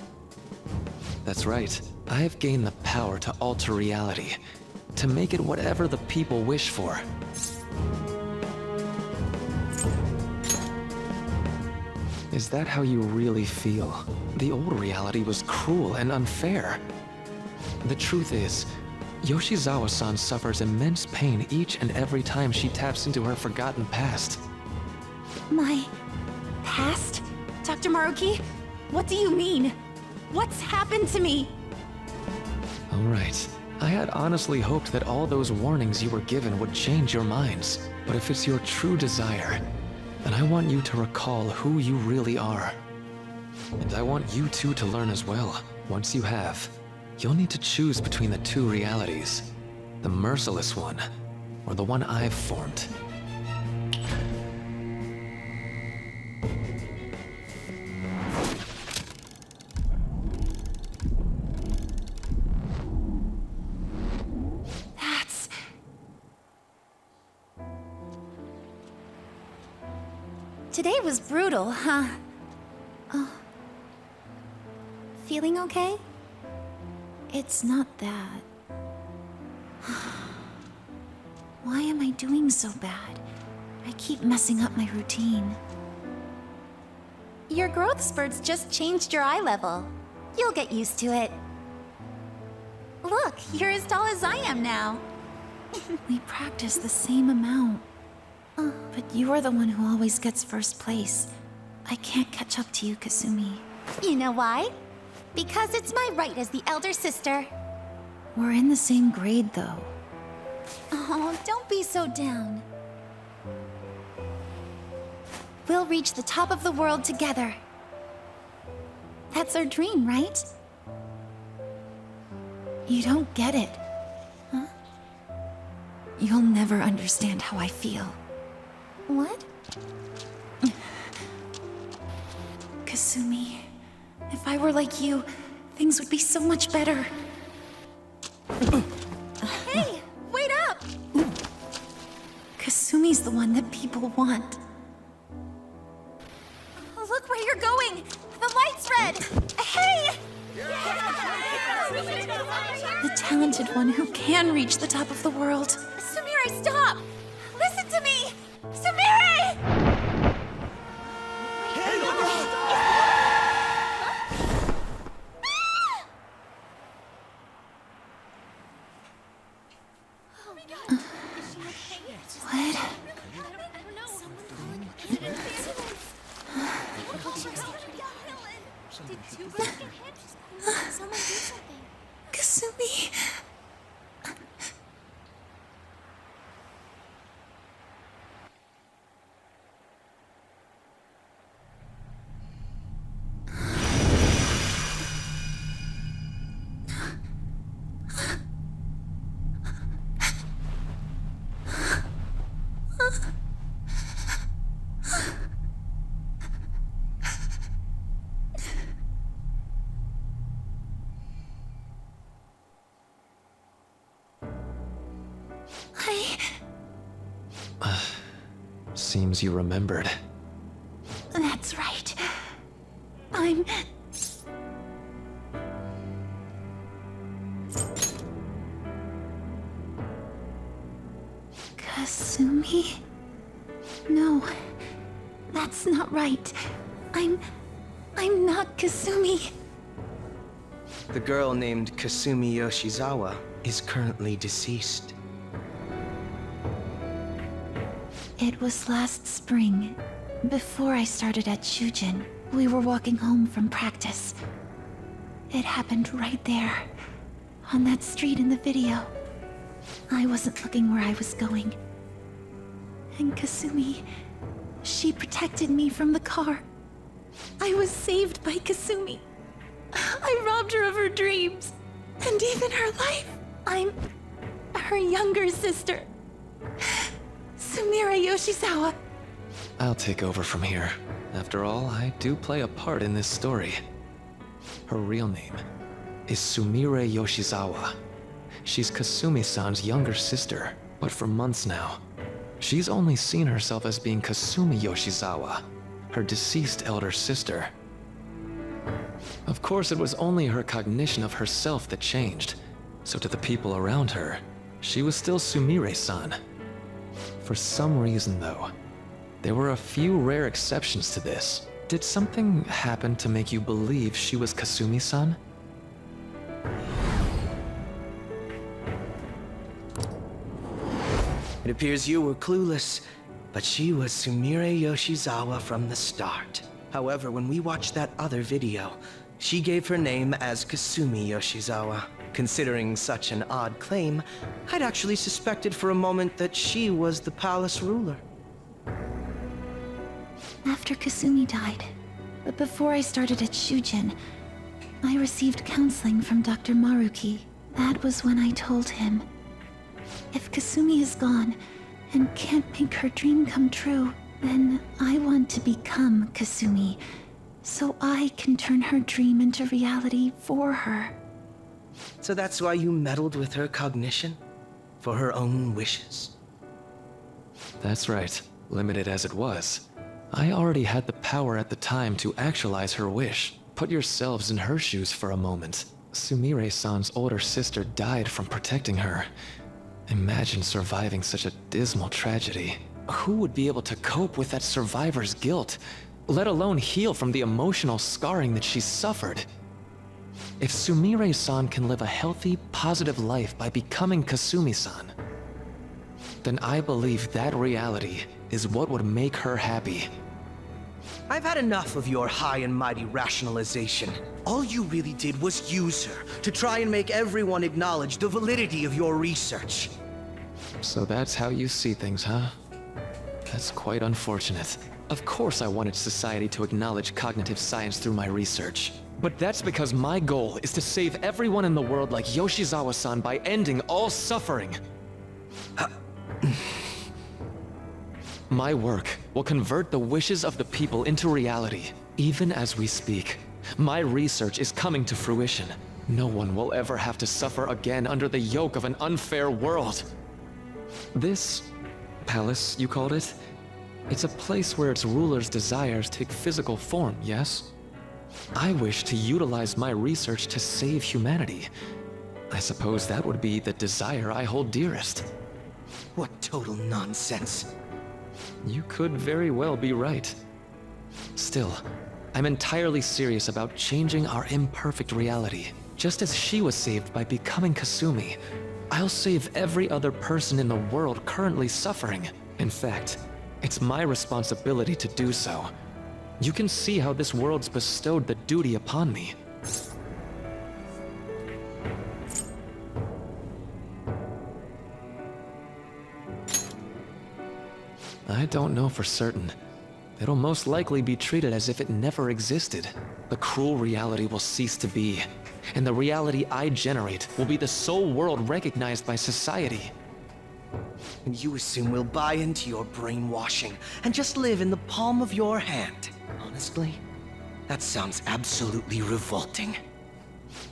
That's right. I have gained the power to alter reality, to make it whatever the people wish for. Is that how you really feel? The old reality was cruel and unfair. The truth is, Yoshizawa-san suffers immense pain each and every time she taps into her forgotten past. My past? Dr. Maruki, what do you mean? What's happened to me? All right. I had honestly hoped that all those warnings you were given would change your minds. But if it's your true desire, then I want you to recall who you really are. And I want you two to learn as well. Once you have, you'll need to choose between the two realities. The merciless one, or the one I've formed. Today was brutal, huh? Oh. Feeling okay? It's not that. Why am I doing so bad? I keep messing up my routine. Your growth spurts just changed your eye level. You'll get used to it. Look, you're as tall as I am now. We practice the same amount. But you are the one who always gets first place. I can't catch up to you, Kasumi. You know why? Because it's my right as the elder sister. We're in the same grade, though. Oh, don't be so down. We'll reach the top of the world together. That's our dream, right? You don't get it. Huh? You'll never understand how I feel. What? Kasumi, if I were like you, things would be so much better. Hey, wait up! Kasumi's the one that people want. Look where you're going! The light's red! Hey! The talented one who can reach the top of the world. Sumire, stop! Listen to me! Sumire! What? Kasumi. seems you remembered. That's right. I'm... Kasumi? No, that's not right. I'm not Kasumi. The girl named Kasumi Yoshizawa is currently deceased. It was last spring, before I started at Shujin. We were walking home from practice. It happened right there, on that street in the video. I wasn't looking where I was going. And Kasumi, she protected me from the car. I was saved by Kasumi. I robbed her of her dreams, and even her life. I'm her younger sister, Sumire Yoshizawa. I'll take over from here. After all, I do play a part in this story. Her real name is Sumire Yoshizawa. She's Kasumi-san's younger sister, but for months now, she's only seen herself as being Kasumi Yoshizawa, her deceased elder sister. Of course, it was only her cognition of herself that changed, so to the people around her, she was still Sumire-san. For some reason, though, there were a few rare exceptions to this. Did something happen to make you believe she was Kasumi-san? It appears you were clueless, but she was Sumire Yoshizawa from the start. However, when we watched that other video, she gave her name as Kasumi Yoshizawa. Considering such an odd claim, I'd actually suspected for a moment that she was the palace ruler. After Kasumi died, but before I started at Shujin, I received counseling from Dr. Maruki. That was when I told him, if Kasumi is gone and can't make her dream come true, then I want to become Kasumi, so I can turn her dream into reality for her. So that's why you meddled with her cognition? For her own wishes? That's right, limited as it was. I already had the power at the time to actualize her wish. Put yourselves in her shoes for a moment. Sumire-san's older sister died from protecting her. Imagine surviving such a dismal tragedy. Who would be able to cope with that survivor's guilt, let alone heal from the emotional scarring that she suffered? If Sumire-san can live a healthy, positive life by becoming Kasumi-san, then I believe that reality is what would make her happy. I've had enough of your high and mighty rationalization. All you really did was use her to try and make everyone acknowledge the validity of your research. So that's how you see things, huh? That's quite unfortunate. Of course I wanted society to acknowledge cognitive science through my research. But that's because my goal is to save everyone in the world like Yoshizawa-san by ending all suffering. My work will convert the wishes of the people into reality, even as we speak. My research is coming to fruition. No one will ever have to suffer again under the yoke of an unfair world. This palace, you called it? It's a place where its ruler's desires take physical form, yes? I wish to utilize my research to save humanity. I suppose that would be the desire I hold dearest. What total nonsense. You could very well be right. Still, I'm entirely serious about changing our imperfect reality. Just as she was saved by becoming Kasumi, I'll save every other person in the world currently suffering. In fact, it's my responsibility to do so. You can see how this world's bestowed the duty upon me. I don't know for certain. It'll most likely be treated as if it never existed. The cruel reality will cease to be, and the reality I generate will be the sole world recognized by society. And you assume we'll buy into your brainwashing and just live in the palm of your hand. Honestly, that sounds absolutely revolting.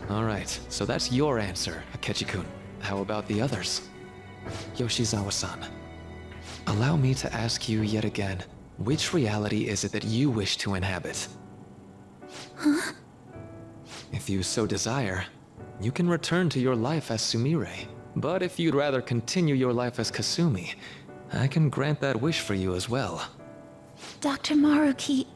Alright, so that's your answer, Akechi-kun. How about the others? Yoshizawa-san. Allow me to ask you yet again, which reality is it that you wish to inhabit? Huh? If you so desire, you can return to your life as Sumire. But if you'd rather continue your life as Kasumi, I can grant that wish for you as well. Dr. Maruki...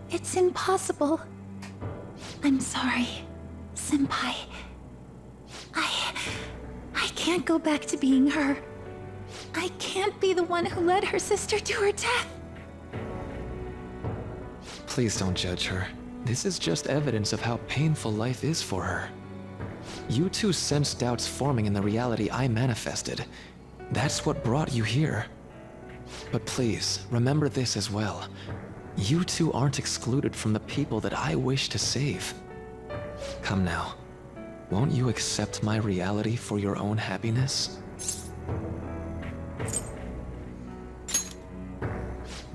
It's impossible. I'm sorry, Senpai. I can't go back to being her. I can't be the one who led her sister to her death. Please don't judge her. This is just evidence of how painful life is for her. You two sensed doubts forming in the reality I manifested. That's what brought you here. But please, remember this as well. You two aren't excluded from the people that I wish to save. Come now. Won't you accept my reality for your own happiness?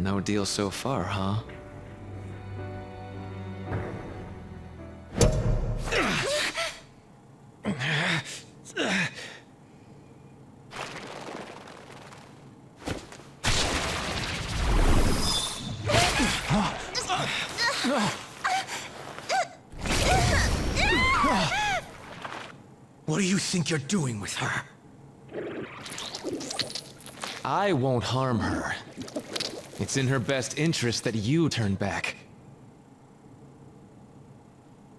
No deal so far, huh? What do you think you're doing with her? I won't harm her. It's in her best interest that you turn back.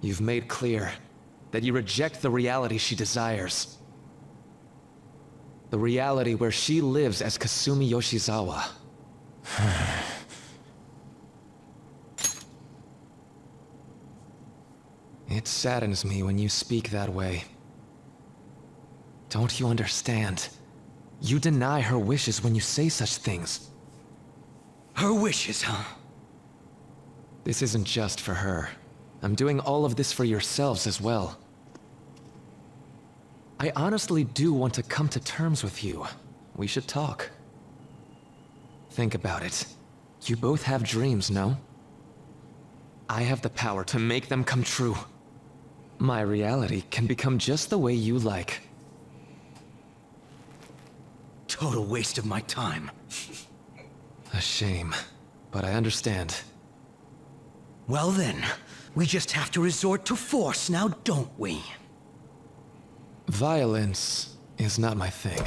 You've made clear that you reject the reality she desires. The reality where she lives as Kasumi Yoshizawa. It saddens me when you speak that way. Don't you understand? You deny her wishes when you say such things. Her wishes, huh? This isn't just for her. I'm doing all of this for yourselves as well. I honestly do want to come to terms with you. We should talk. Think about it. You both have dreams, no? I have the power to make them come true. My reality can become just the way you like. Total waste of my time. A shame, but I understand. Well then, we just have to resort to force now, don't we? Violence is not my thing.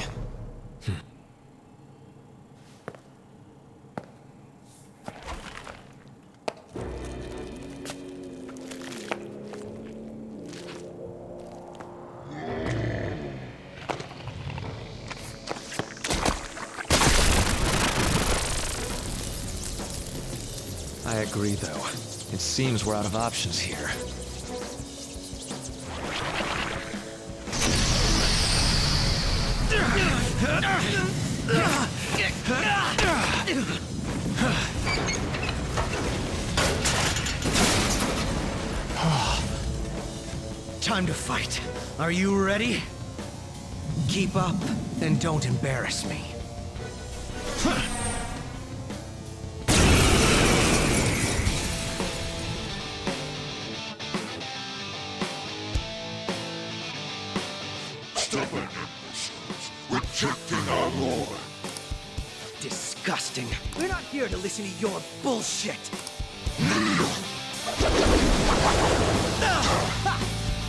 I agree, though. It seems we're out of options here. Time to fight. Are you ready? Keep up, and don't embarrass me. Stubborn rejecting our lord. Disgusting. We're not here to listen to your bullshit.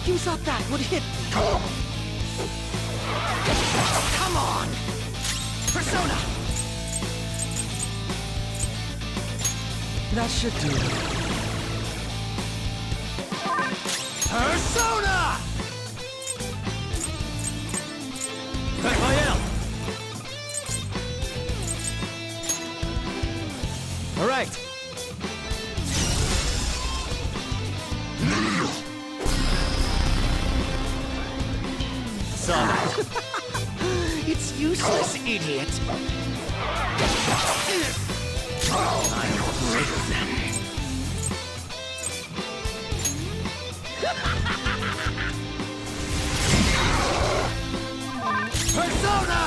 You thought that would hit me. Come on! Persona! That should do it. Persona! Raphael! All right. Son. It's useless, idiot. I'm greater than. Persona!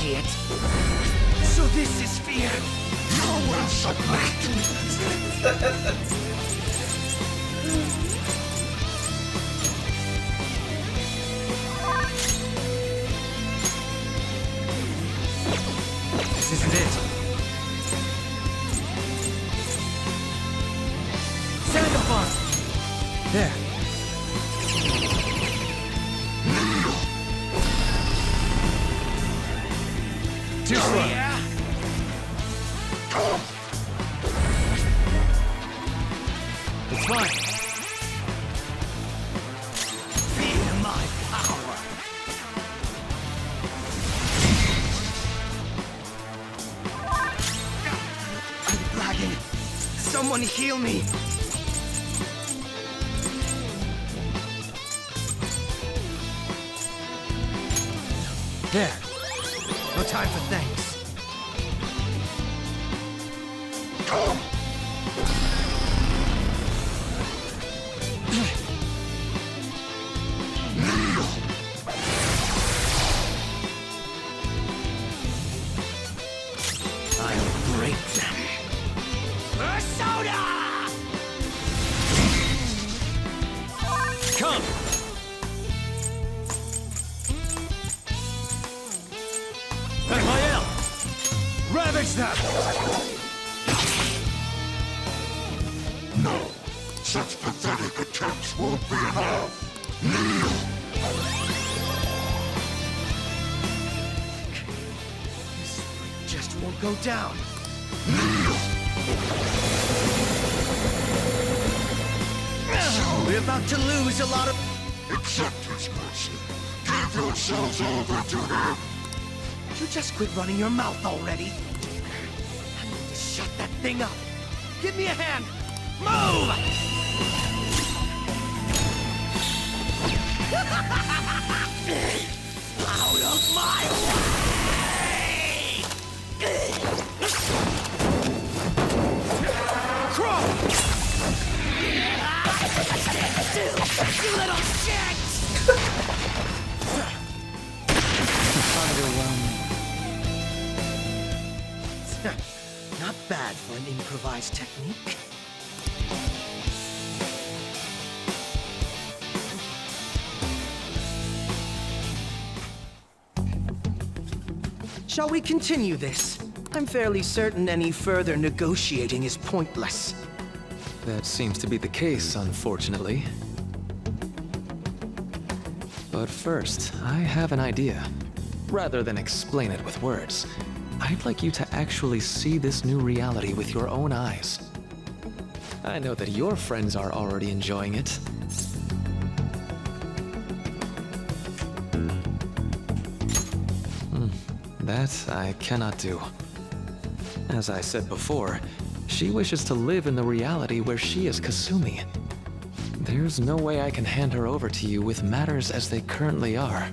say it. So this is fear. You will submit. This isn't it. Sandoval! There. Too slow. Yeah. It's fine. Feel my power. I'm lagging. Someone heal me. There. No time for thanks. I'll break them. Persona! Come! Mael! Ravage them! No, such pathetic attempts won't be enough. Kneel! This just won't go down. We're about to lose a lot of... Accept his mercy. Give yourselves over to him. You just quit running your mouth already. Shut that thing up. Give me a hand. Move! Out of my way! Crawl! Stand still, you little shit! Underwhelming. Not bad for an improvised technique. Shall we continue this? I'm fairly certain any further negotiating is pointless. That seems to be the case, unfortunately. But first, I have an idea. Rather than explain it with words, I'd like you to actually see this new reality with your own eyes. I know that your friends are already enjoying it. That I cannot do. As I said before, she wishes to live in the reality where she is Kasumi. There's no way I can hand her over to you with matters as they currently are.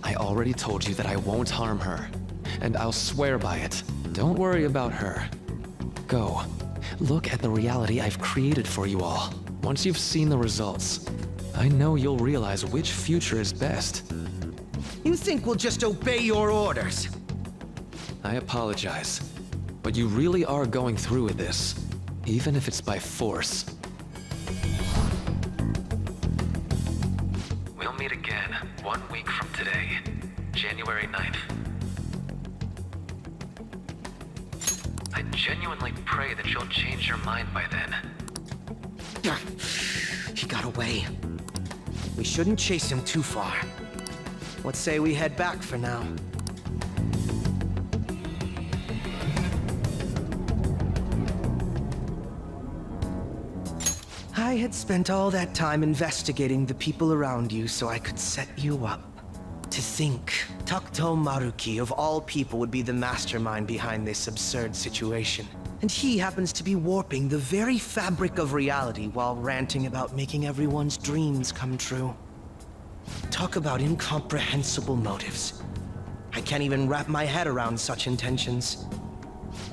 I already told you that I won't harm her, and I'll swear by it. Don't worry about her. Go. Look at the reality I've created for you all. Once you've seen the results, I know you'll realize which future is best. You think we'll just obey your orders? I apologize, but you really are going through with this, even if it's by force. We'll meet again 1 week from today, January 9th. I genuinely pray that you'll change your mind by then. He got away. We shouldn't chase him too far. Let's say we head back for now. I had spent all that time investigating the people around you so I could set you up. To think, Takuto Maruki of all people would be the mastermind behind this absurd situation. And he happens to be warping the very fabric of reality while ranting about making everyone's dreams come true. Talk about incomprehensible motives. I can't even wrap my head around such intentions.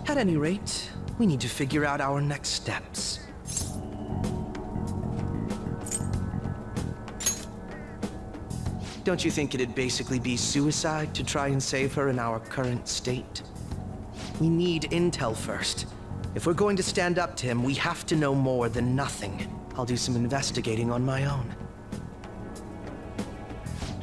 At any rate, we need to figure out our next steps. Don't you think it'd basically be suicide to try and save her in our current state? We need intel first. If we're going to stand up to him, we have to know more than nothing. I'll do some investigating on my own.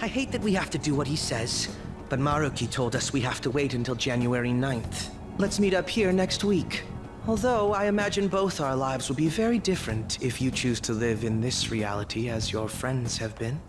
I hate that we have to do what he says, but Maruki told us we have to wait until January 9th. Let's meet up here next week. Although I imagine both our lives will be very different if you choose to live in this reality as your friends have been.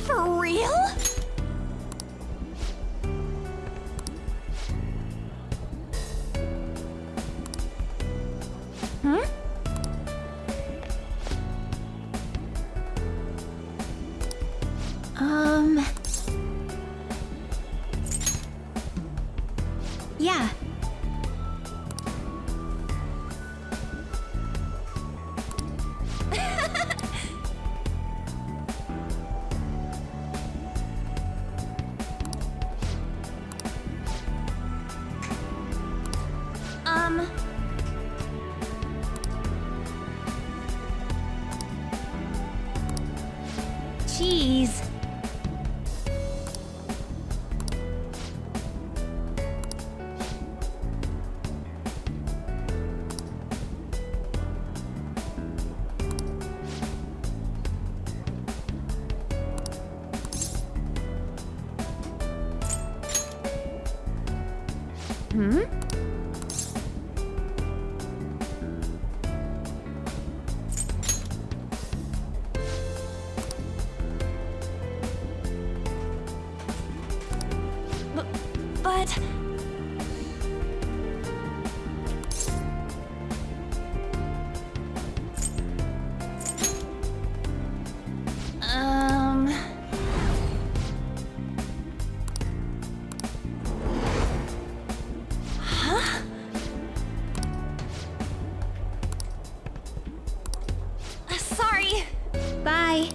For real? Huh? Yeah. cheese. Hmm? But... Huh? Sorry. Bye.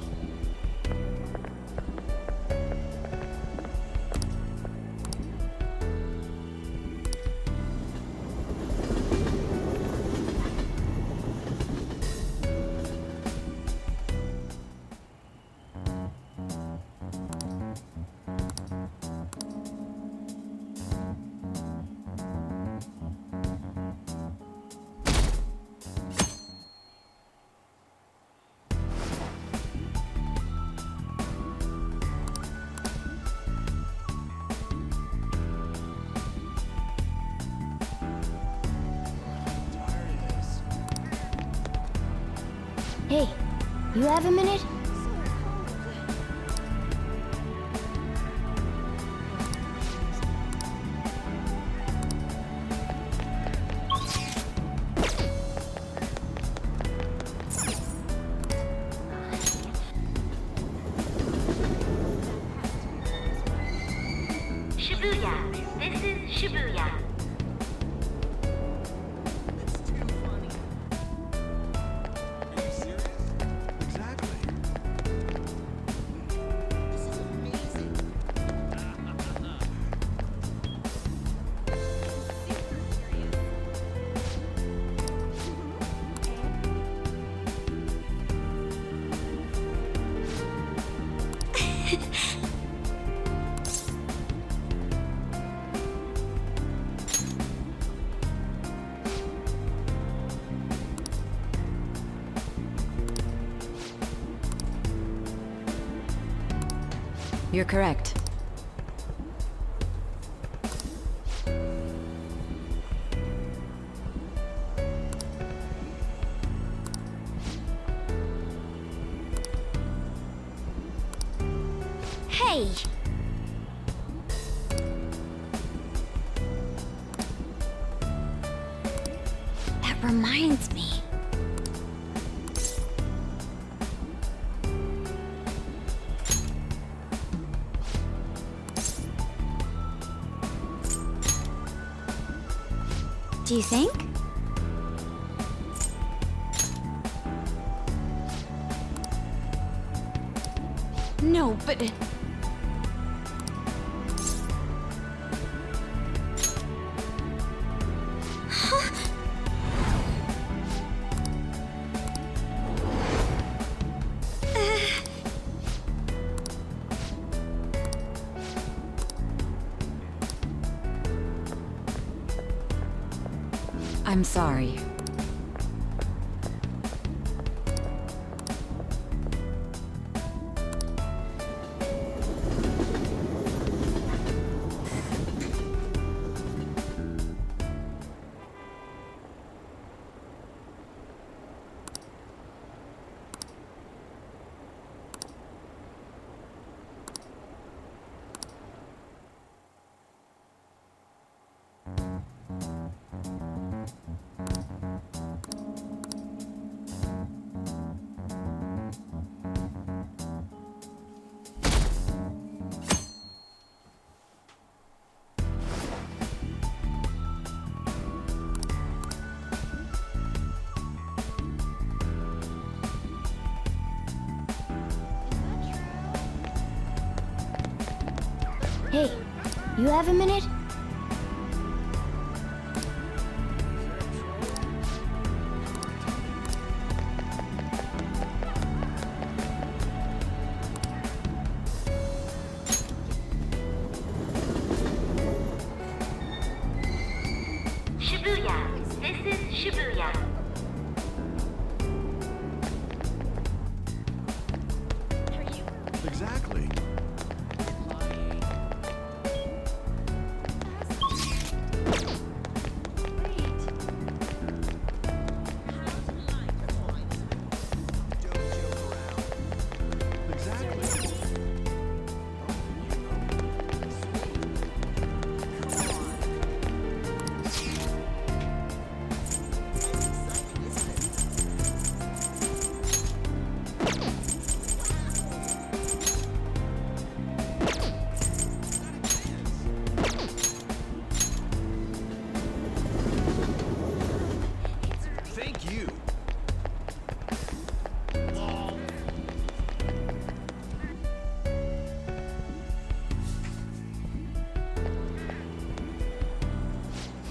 Hey, you have a minute? Shibuya. This is Shibuya. You're correct. Hey! That reminds me. Do you think? No, but... I'm sorry. Hey, you have a minute?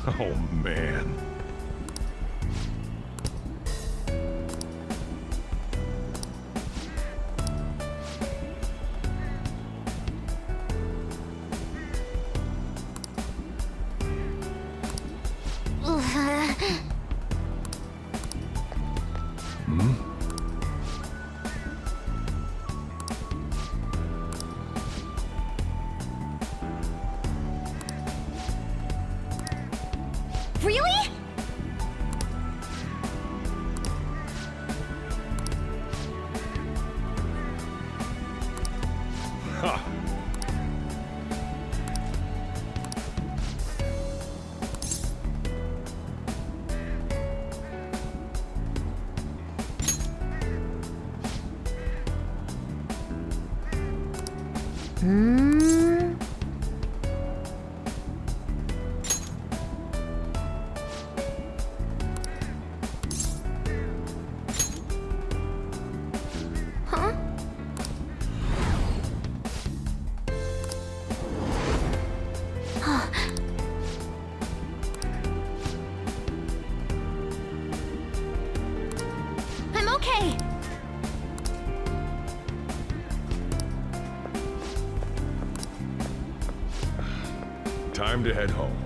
Oh, man. Really? Ha! Huh? I'm okay. Time to head home.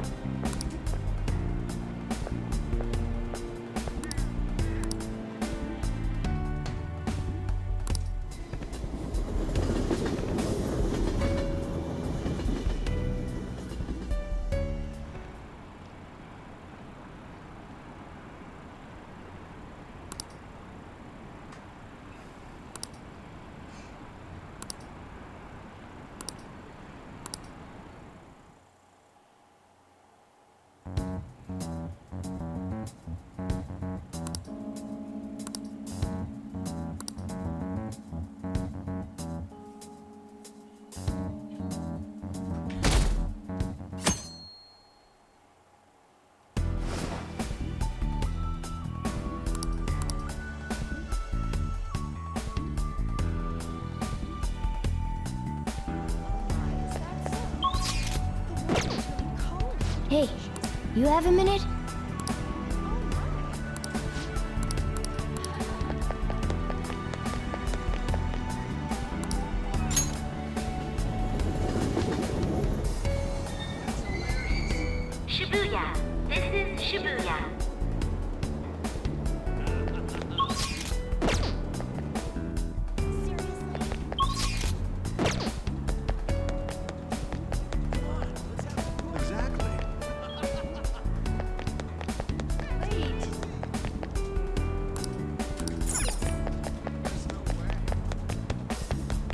Hey, you have a minute? Shibuya. This is Shibuya.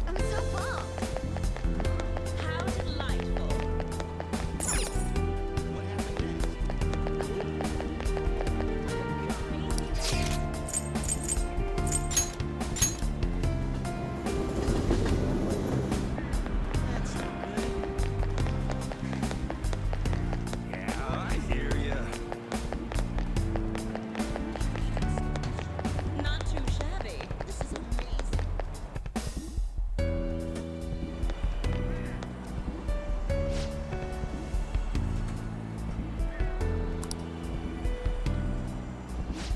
I'm so pumped. How delightful. I hear ya. Not too shabby. This is amazing.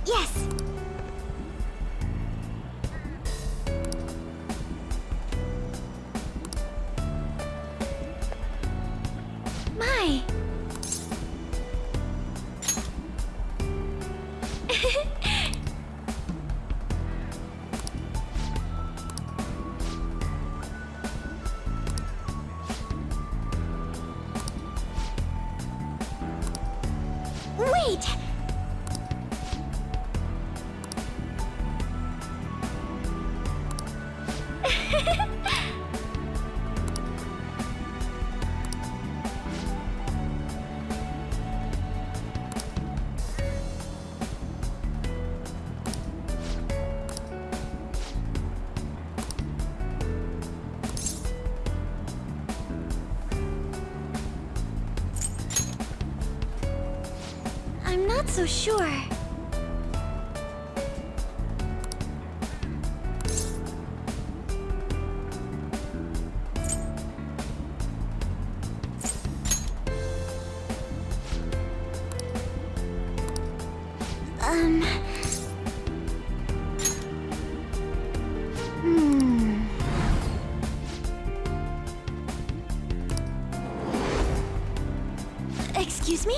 Yes! My! Wait! I'm not so sure. Excuse me?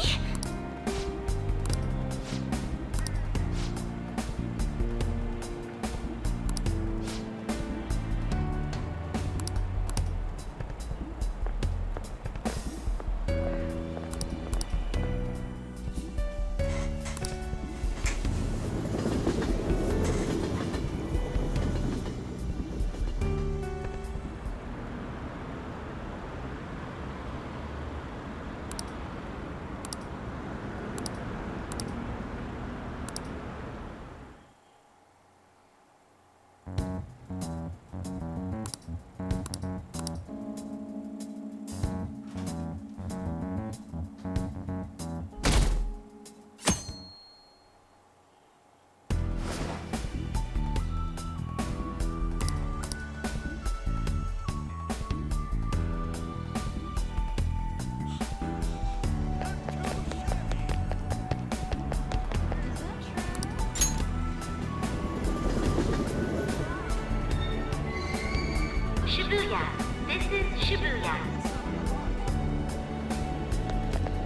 Shibuya. This is Shibuya.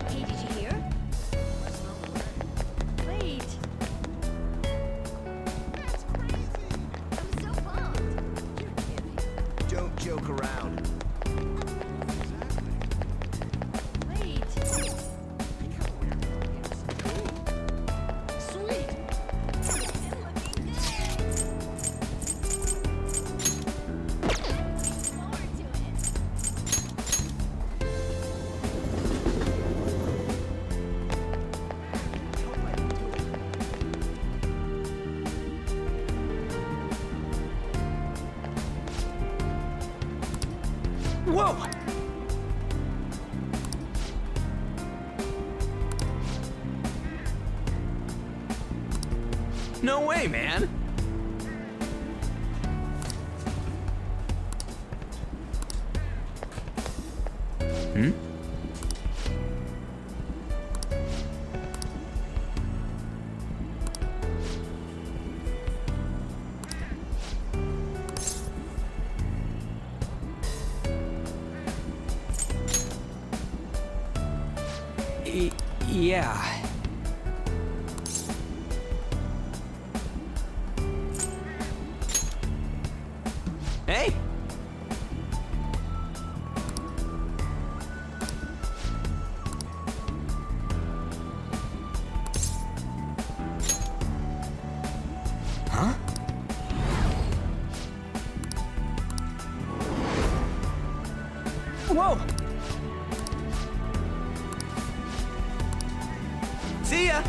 Hey, did you hear? Wait. That's crazy. I'm so bummed. You're kidding. Don't joke around. Wait. Sweet. Whoa! No way, man! Hmm? Yeah. Hey! Huh? Whoa! See ya!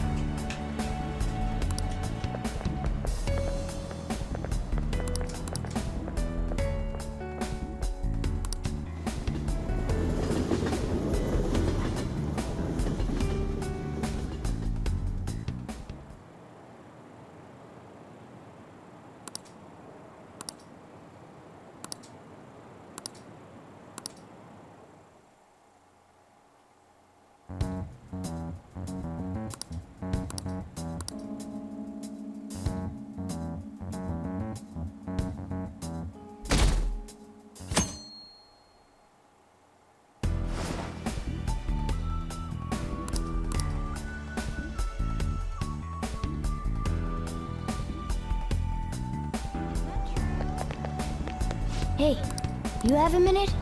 Hey, you have a minute?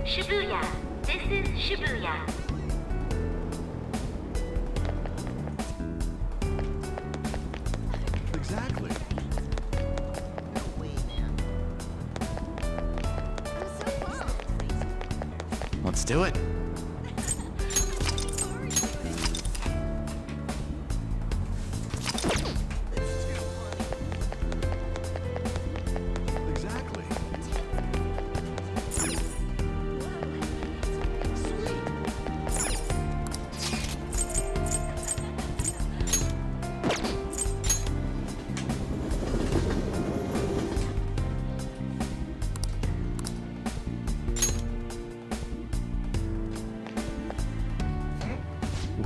Shibuya. This is Shibuya. Exactly. Let's do it. Exactly.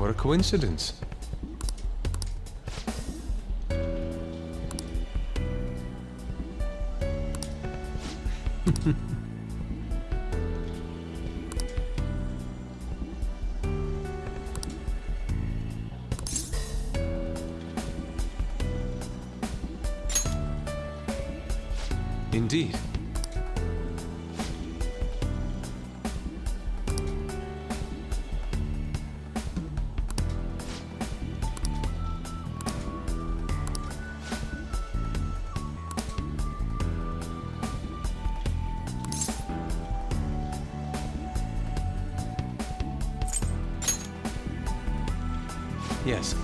What a coincidence. Indeed. Yes.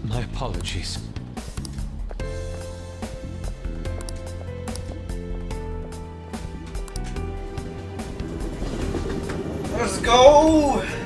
My apologies. Let's go!